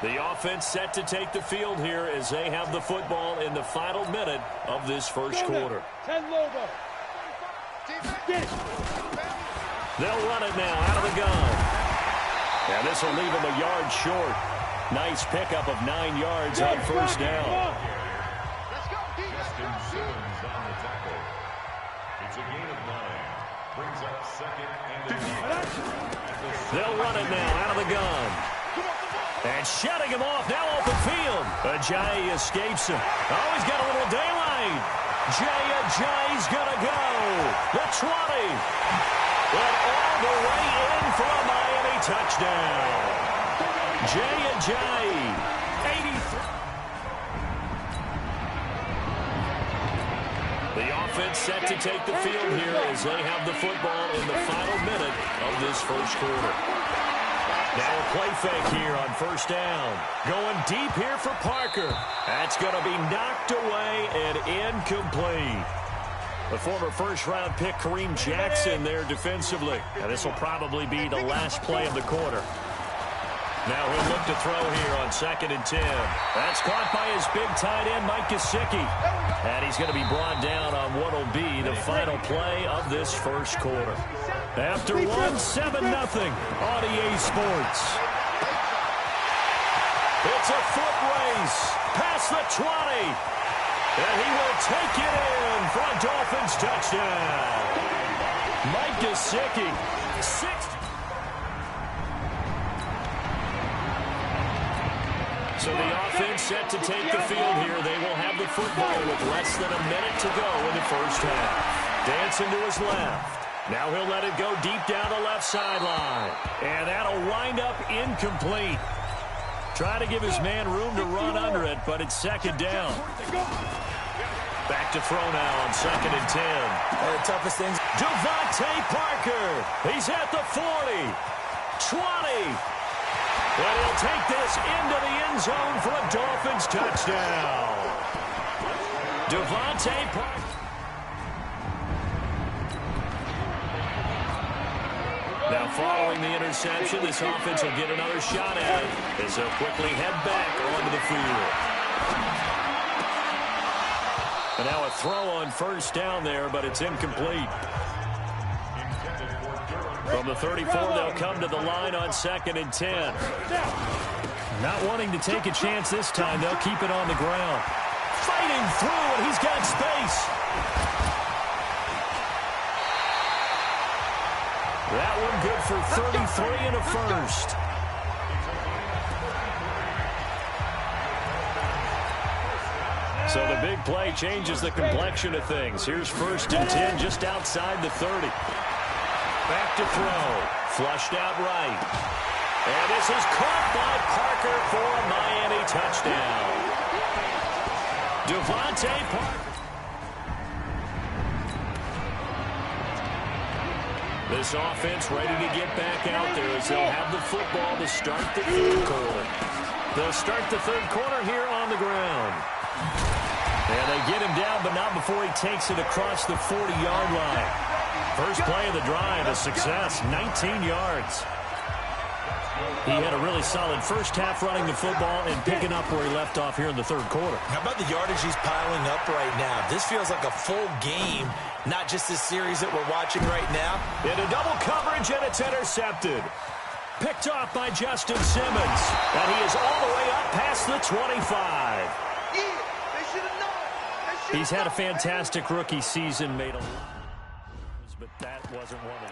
The offense set to take the field here as they have the football in the final minute of this first quarter. They'll run it now out of the gun. And this will leave them a yard short. Nice pickup of 9 yards on first down. Justin Simmons on the tackle. It's a gain of 9. Brings up second and 9. They'll run it now out of the gun. And shutting him off, now open field. Ajayi escapes him. Oh, he's got a little daylight. Ajayi's going to go. The 20. And all the way in for a Miami touchdown. Ajayi, 83. The offense set to take the field here as they have the football in the final minute of this first quarter. Now a play fake here on first down. Going deep here for Parker. That's going to be knocked away and incomplete. The former first-round pick, Kareem Jackson, there defensively. And this will probably be the last play of the quarter. Now he'll look to throw here on 2nd and 10. That's caught by his big tight end, Mike Gesicki. And he's going to be brought down on what will be the final play of this first quarter. After 1, 7-0 on EA Sports. It's a foot race past the 20. And he will take it in for a Dolphins touchdown. Mike Gesicki, 6. So the offense set to take the field here. They will have the football with less than a minute to go in the first half. Dancing to his left. Now he'll let it go deep down the left sideline. And that'll wind up incomplete. Trying to give his man room to run under it, but it's 2nd down. Back to throw now on 2nd and 10. The toughest things. Devontae Parker. He's at the 40. 20. And he'll take this into the end zone for a Dolphins touchdown. Devontae Parker. Now following the interception, this offense will get another shot at it as they'll quickly head back onto the field. And now a throw on first down there, but it's incomplete. From the 34, they'll come to the line on 2nd and 10. Not wanting to take a chance this time, they'll keep it on the ground. Fighting through, and he's got space. That one good for 33 and a first. So the big play changes the complexion of things. Here's 1st and 10 just outside the 30. Back to throw. Flushed out right. And this is caught by Parker for a Miami touchdown. Devontae Parker. This offense ready to get back out there as they'll have the football to start the 3rd quarter. They'll start the 3rd quarter here on the ground. And they get him down, but not before he takes it across the 40-yard line. First play of the drive, a success, 19 yards. He had a really solid first half running the football and picking up where he left off here in the 3rd quarter. How about the yardage he's piling up right now? This feels like a full game, not just this series that we're watching right now. Into double coverage, and it's intercepted. Picked off by Justin Simmons. And he is all the way up past the 25. He's had a fantastic rookie season, made a lot, but that wasn't one of them.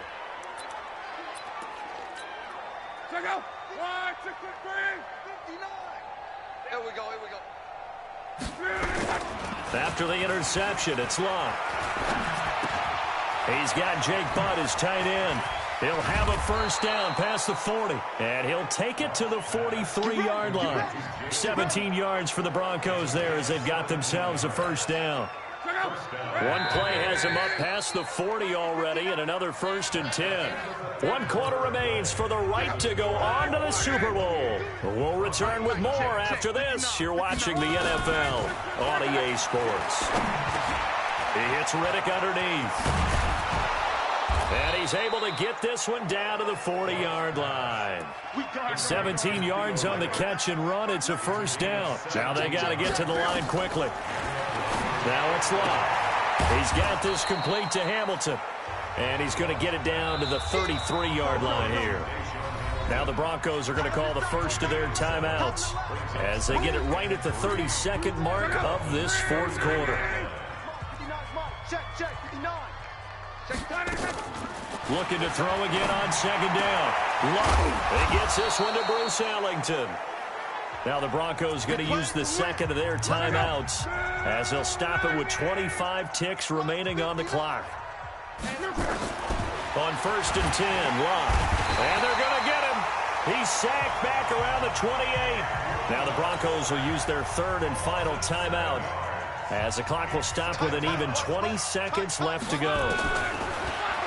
Check out. 1, 6, 3, 59. Here we go. After the interception, it's Locke. He's got Jake Butt as tight end. He'll have a first down past the 40, and he'll take it to the 43-yard line. 17 yards for the Broncos there as they've got themselves a first down. One play has him up past the 40 already, and another 1st and 10. 1 quarter remains for the right to go on to the Super Bowl. We'll return with more after this. You're watching the NFL on EA Sports. He hits Riddick underneath. And he's able to get this one down to the 40-yard line. 17 yards on the catch and run. It's a first down. Now they got to get to the line quickly. Now it's Locke. He's got this complete to Hamilton. And he's going to get it down to the 33-yard line here. Now the Broncos are going to call the first of their timeouts as they get it right at the 32nd mark of this 4th quarter. Check, 59. Looking to throw again on 2nd down. Locke, he gets this one to Bruce Ellington. Now the Broncos going to use the 2nd of their timeouts as they'll stop it with 25 ticks remaining on the clock. On 1st and 10, Locke. And they're going to get him. He's sacked back around the 28. Now the Broncos will use their 3rd and final timeout as the clock will stop with an even 20 seconds left to go.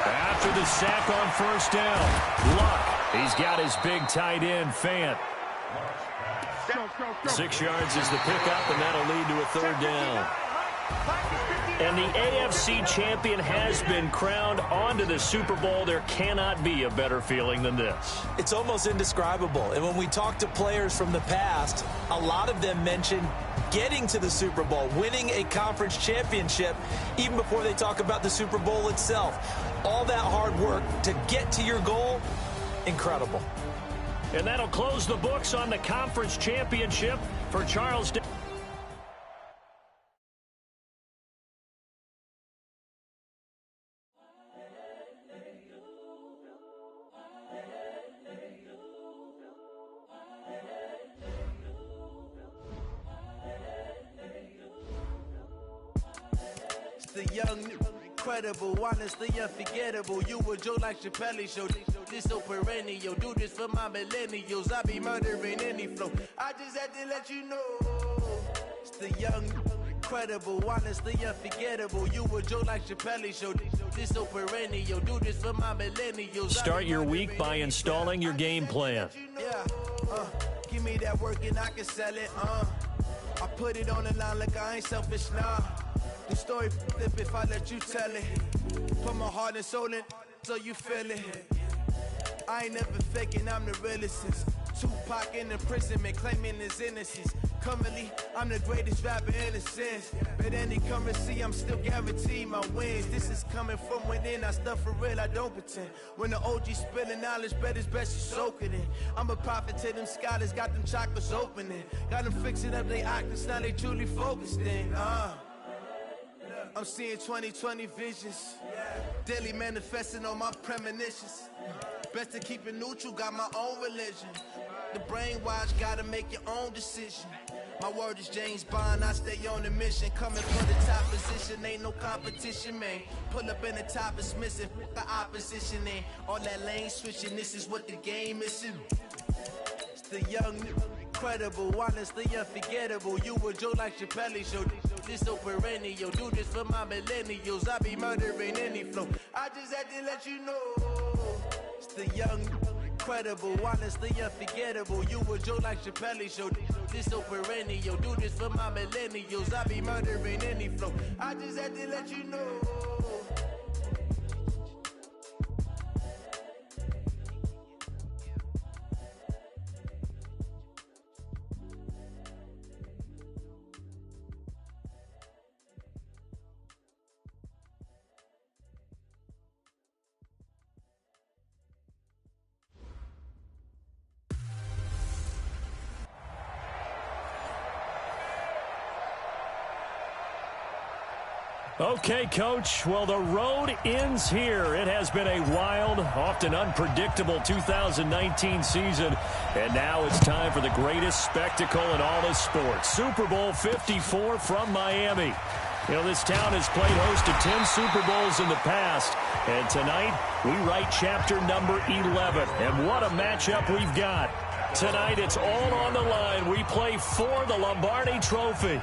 After the sack on 1st down, Locke He's got his big tight end, Fant. 6 yards is the pickup, and that'll lead to a third down. And the AFC champion has been crowned onto the Super Bowl. There cannot be a better feeling than this. It's almost indescribable. And when we talk to players from the past, a lot of them mention getting to the Super Bowl, winning a conference championship, even before they talk about the Super Bowl itself. All that hard work to get to your goal, incredible. And that'll close the books on the conference championship for Charles. The young, incredible, honestly unforgettable. You were Joe like Chappelle show. This so perennial. Do this for my millennials. I be murdering any flow. I just had to let you know. It's the young, incredible, honestly unforgettable. You were Joe like Chappelle show. This so perennial. Do this for my millennials. Start your week by installing your game plan. Yeah, give me that work and I can sell it. I put it on the line like I ain't selfish now. The story flip if I let you tell it. Put my heart and soul in so you feel it. I ain't never faking, I'm the realest since Tupac in imprisonment, claiming his innocence. Currently, I'm the greatest rapper in a sense. But any currency, I'm still guaranteed my wins. This is coming from within, I stuff for real, I don't pretend. When the OG spilling knowledge, bet it's best you soak it in. I'm a prophet to them scholars, got them chakras opening. Got them fixing up they octaves, now they truly focused in. I'm seeing 2020 visions. Daily manifesting on my premonitions. Best to keep it neutral, got my own religion. The brainwash, gotta make your own decision. My word is James Bond, I stay on the mission. Coming for the top position, ain't no competition, man. Pull up in the top is missing, the opposition ain't. All that lane switching, this is what the game is. It's the young, incredible, honestly unforgettable. You were Joe like Chappelle show. This so perennial. Do this for my millennials. I be murdering any flow. I just had to let you know. It's the young, incredible, honestly unforgettable. You were Joe like Chappelle show. This so perennial. Do this for my millennials. I be murdering any flow. I just had to let you know. Okay, Coach. Well, the road ends here. It has been a wild, often unpredictable 2019 season. And now it's time for the greatest spectacle in all of sports. Super Bowl 54 from Miami. You know, this town has played host to 10 Super Bowls in the past. And tonight, we write chapter number 11. And what a matchup we've got. Tonight, it's all on the line. We play for the Lombardi Trophy,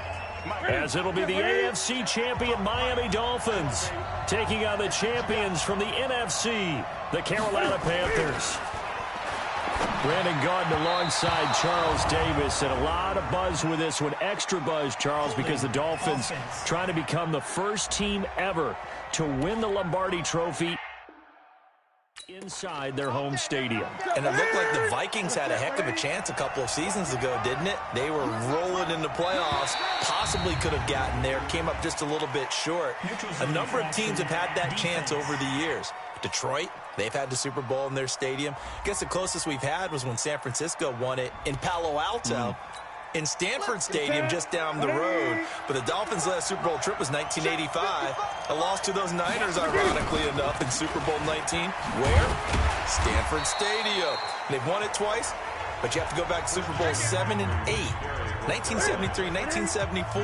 as it'll be the AFC champion Miami Dolphins taking on the champions from the NFC, the Carolina Panthers. Brandon Gaudin alongside Charles Davis, and a lot of buzz with this one. Extra buzz, Charles, because the Dolphins trying to become the first team ever to win the Lombardi Trophy inside their home stadium. And it looked like the Vikings had a heck of a chance a couple of seasons ago, didn't it? They were rolling in the playoffs, possibly could have gotten there, came up just a little bit short. A number of teams have had that chance over the years. Detroit, they've had the Super Bowl in their stadium. I guess the closest we've had was when San Francisco won it in Palo Alto. In Stanford Stadium just down the road. But the Dolphins' last Super Bowl trip was 1985. A loss to those Niners, ironically enough, in Super Bowl 19. Where? Stanford Stadium. They've won it twice, but you have to go back to Super Bowl 7 and 8. 1973, 1974.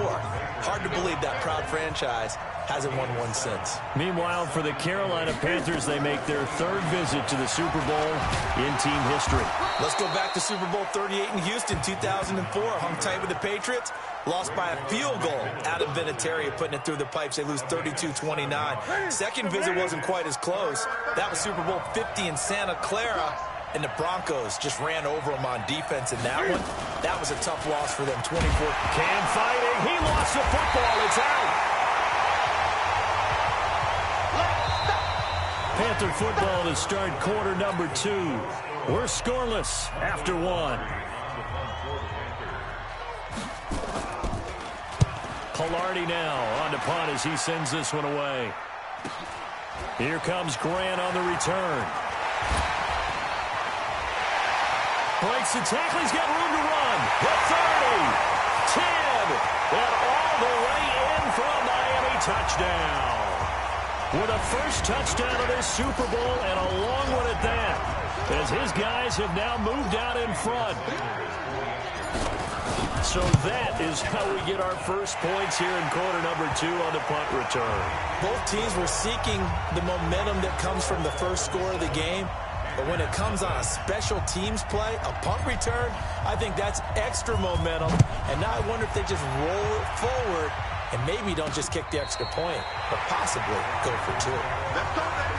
Hard to believe that proud franchise hasn't won one since. Meanwhile, for the Carolina Panthers, they make their third visit to the Super Bowl in team history. Let's go back to Super Bowl 38 in Houston, 2004. Hung tight with the Patriots. Lost by a field goal. Adam Vinatieri putting it through the pipes. They lose 32-29. Second visit wasn't quite as close. That was Super Bowl 50 in Santa Clara. And the Broncos just ran over them on defense in that one. That was a tough loss for them, 24. Cam fighting. He lost the football. It's out. Panther football to start quarter number 2. We're scoreless after 1. Pilardi now on to punt as he sends this one away. Here comes Grant on the return. Breaks the tackle. He's got room to run. The 30, 10, and all the way in for a Miami touchdown. With a first touchdown of this Super Bowl and a long one at that, as his guys have now moved out in front. So that is how we get our first points here in quarter number 2 on the punt return. Both teams were seeking the momentum that comes from the first score of the game. But when it comes on a special teams play, a punt return, I think that's extra momentum. And now I wonder if they just roll it forward and maybe don't just kick the extra point, but possibly go for 2. Let's go, baby.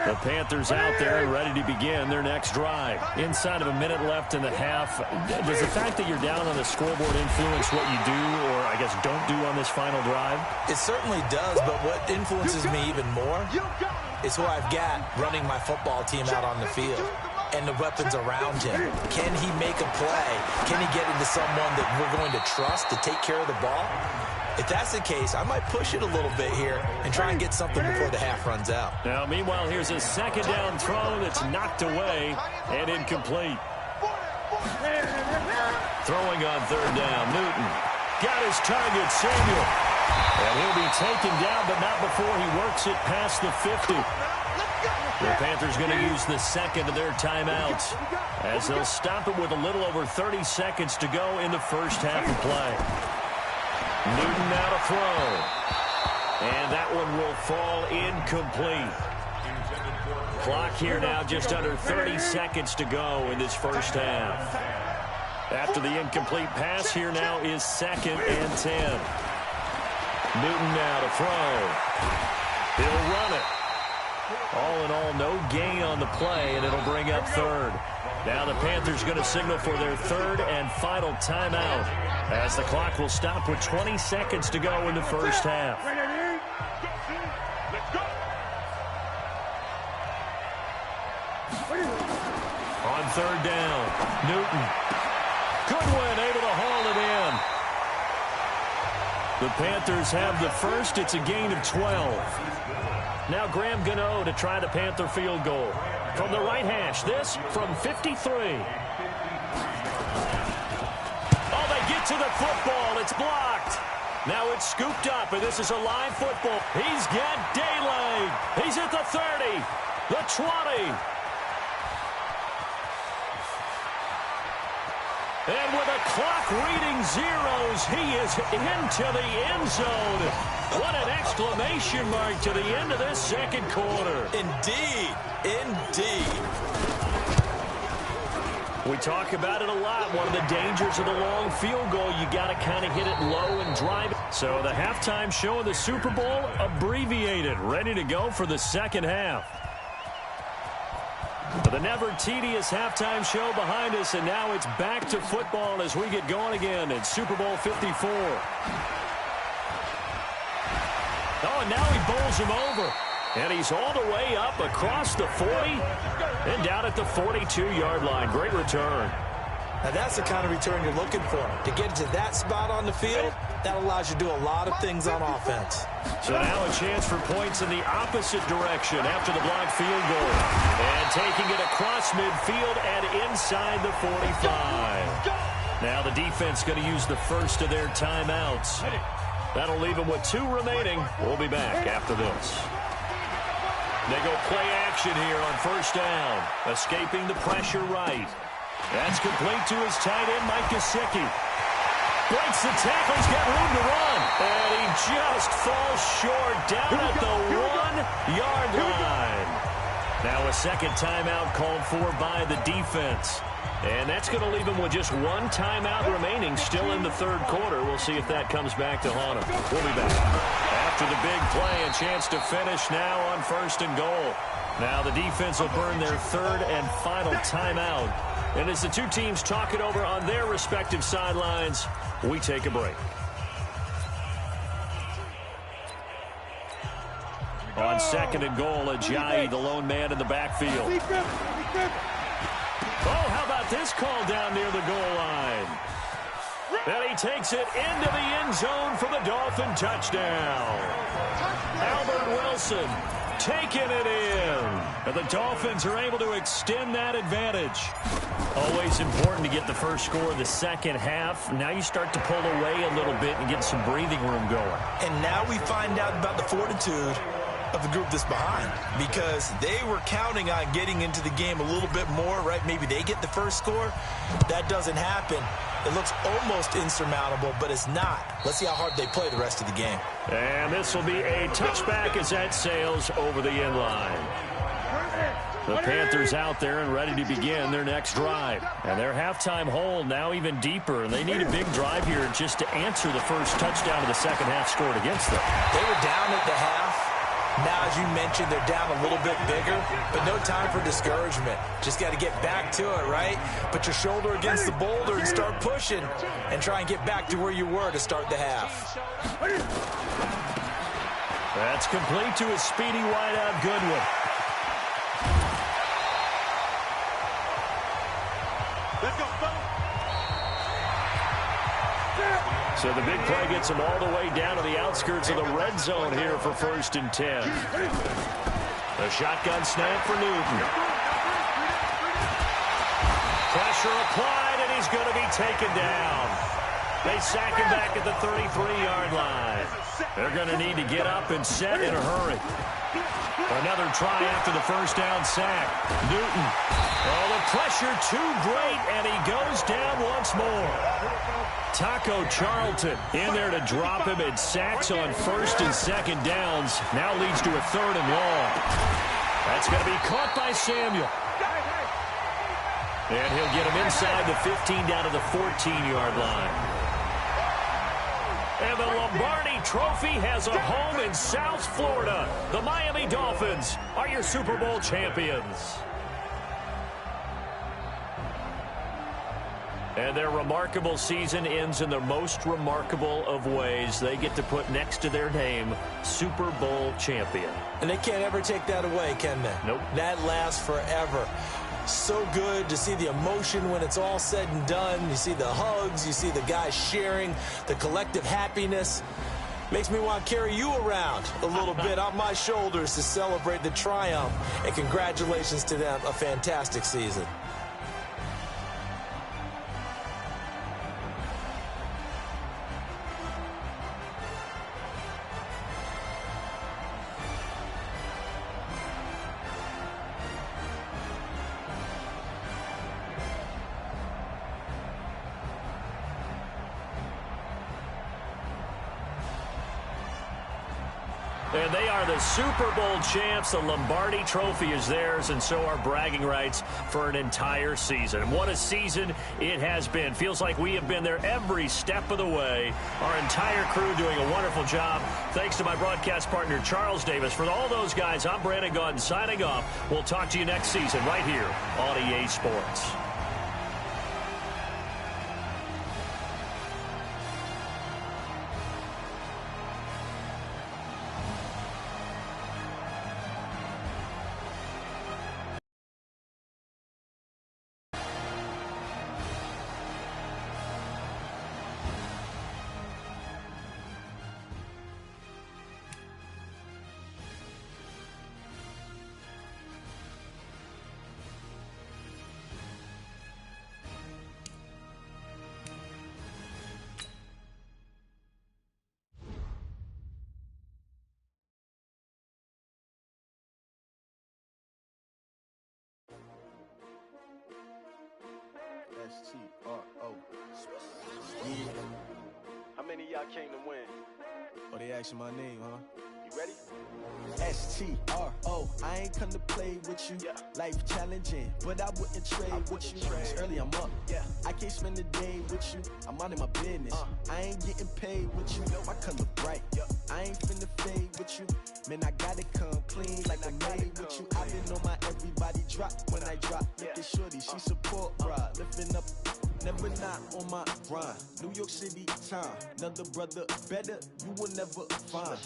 The Panthers out there ready to begin their next drive. Inside of a minute left in the half, does the fact that you're down on the scoreboard influence what you do, or I guess don't do on this final drive? It certainly does, but what influences me even more is who I've got running my football team out on the field and the weapons around him. Can he make a play? Can he get into someone that we're going to trust to take care of the ball? If that's the case, I might push it a little bit here and try and get something before the half runs out. Now, meanwhile, here's a second down throw that's knocked away and incomplete. Throwing on third down, Newton. Got his target, Samuel. And he'll be taken down, but not before he works it past the 50. The Panthers going to use the second of their timeouts as they'll stop it with a little over 30 seconds to go in the first half of play. Newton now to throw. And that one will fall incomplete. Clock here now just under 30 seconds to go in this first half. After the incomplete pass, here now is 2nd and 10. Newton now to throw. He'll run it. All in all, no gain on the play, and it'll bring up 3rd. Now the Panthers going to signal for their 3rd and final timeout as the clock will stop with 20 seconds to go in the first half. On 3rd down, Newton. Goodwin able to haul it in. The Panthers have the first. It's a gain of 12. Now Graham Gano to try the Panther field goal. From the right hash, this from 53. Oh, they get to the football. It's blocked. Now it's scooped up, and this is a live football. He's got daylight. He's at the 30, the 20. And with a clock reading zeros, he is into the end zone. What an exclamation mark to the end of this second quarter. Indeed. Indeed. We talk about it a lot. One of the dangers of the long field goal, you got to kind of hit it low and drive it. So the halftime show of the Super Bowl abbreviated, ready to go for the second half. The never tedious halftime show behind us, and now it's back to football as we get going again in Super Bowl 54. Oh, and now he bowls him over. And he's all the way up across the 40 and down at the 42-yard line. Great return. Now that's the kind of return you're looking for. To get to that spot on the field, that allows you to do a lot of things on offense. So now a chance for points in the opposite direction after the blocked field goal. And taking it across midfield and inside the 45. Now the defense going to use the first of their timeouts. That'll leave them with 2 remaining. We'll be back after this. They go play action here on first down. Escaping the pressure right. That's complete to his tight end, Mike Gesicki. Breaks the tackle. He's got room to run. And he just falls short down at the 1-yard line. Now a second timeout called for by the defense. And that's going to leave them with just one timeout remaining still in the third quarter. We'll see if that comes back to haunt them. We'll be back. After the big play, a chance to finish now on 1st and goal. Now the defense will burn their third and final timeout. And as the two teams talk it over on their respective sidelines, we take a break. On 2nd and goal, Ajayi, the lone man in the backfield. Oh, how about this call down near the goal line? And he takes it into the end zone for the Dolphin touchdown. Albert Wilson taking it in. And the Dolphins are able to extend that advantage. Always important to get the first score of the second half. Now you start to pull away a little bit and get some breathing room going. And now we find out about the fortitude of the group that's behind, because they were counting on getting into the game a little bit more, right? Maybe they get the first score. That doesn't happen. It looks almost insurmountable, but it's not. Let's see how hard they play the rest of the game. And this will be a touchback as that sails over the end line. The Panthers out there and ready to begin their next drive. And their halftime hole now even deeper, and they need a big drive here just to answer the first touchdown of the second half scored against them. They were down at the half. Now, as you mentioned, they're down a little bit bigger, but no time for discouragement. Just got to get back to it, right? Put your shoulder against the boulder and start pushing and try and get back to where you were to start the half. That's complete to a speedy wideout Goodwin. Let's go, fellas. So the big play gets them all the way down to the outskirts of the red zone here for 1st and 10. The shotgun snap for Newton. Pressure applied, and he's going to be taken down. They sack him back at the 33-yard line. They're going to need to get up and set in a hurry. Another try after the first down sack. Newton. Oh, the pressure too great, and he goes down once more. Taco Charlton in there to drop him, and sacks on 1st and 2nd downs. Now leads to a 3rd and long. That's going to be caught by Samuel. And he'll get him inside the 15 down to the 14-yard line. And the Lombardi Trophy has a home in South Florida. The Miami Dolphins are your Super Bowl champions. And their remarkable season ends in the most remarkable of ways. They get to put next to their name, Super Bowl champion. And they can't ever take that away, can they? Nope. That lasts forever. So good to see the emotion when it's all said and done. You see the hugs, you see the guys sharing, the collective happiness. Makes me want to carry you around a little bit on my shoulders to celebrate the triumph. And congratulations to them, a fantastic season. And they are the Super Bowl champs. The Lombardi Trophy is theirs, and so are bragging rights for an entire season. What a season it has been. Feels like we have been there every step of the way. Our entire crew doing a wonderful job. Thanks to my broadcast partner, Charles Davis. For all those guys, I'm Brandon Gaudin signing off. We'll talk to you next season right here on EA Sports. S-T-R-O. Yeah. How many of y'all came to win? Oh, they asking my name, huh? You ready? STRO, I ain't come to play with you. Life challenging, but I wouldn't trade with you. It's early, I'm up. I can't spend the day with you. I'm out of my business. I ain't getting paid with you. My color bright. I ain't finna fade with you. Man, I gotta come clean like I'm made with you. I've been on my everybody drop when I drop. Look at shorty, she support ride. Lifting up, never not on my grind. New York City time, another brother better, you will never find.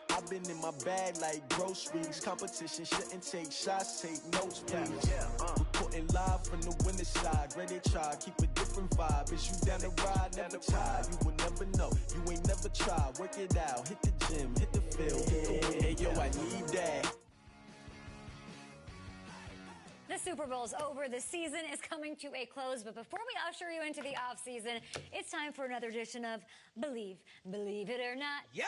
I've been in my bag like groceries. Competition shouldn't take shots, take notes, please. Reporting live from the winter side. Ready to try, keep a different vibe. Is you down the ride, never tired. You will never know, you ain't never tried. Work it out, hit the gym, hit the field, hit the wind. Hey, yo, I need that. The Super Bowl's over. The season is coming to a close. But before we usher you into the offseason, it's time for another edition of Believe It or Not. Yeah!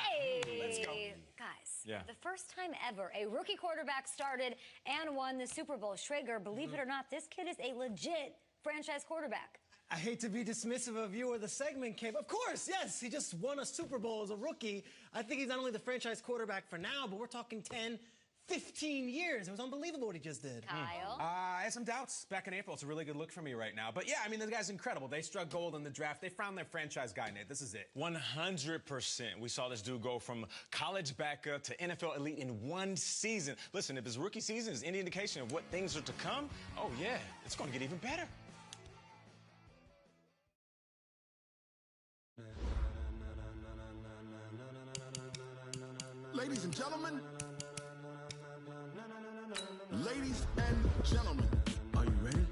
Hey! Let's go. Guys, for the first time ever, a rookie quarterback started and won the Super Bowl. Schrager, believe it or not, this kid is a legit franchise quarterback. I hate to be dismissive of you or the segment, Kate. Of course, yes, he just won a Super Bowl as a rookie. I think he's not only the franchise quarterback for now, but we're talking 10, 15 years. It was unbelievable what he just did. Kyle? I have some doubts. Back in April, it's a really good look for me right now. But yeah, I mean, the guy's incredible. They struck gold in the draft. They found their franchise guy, Nate. This is it. 100%. We saw this dude go from college backup to NFL elite in one season. Listen, if his rookie season is any indication of what things are to come, oh yeah, it's going to get even better. Ladies and gentlemen, are you ready?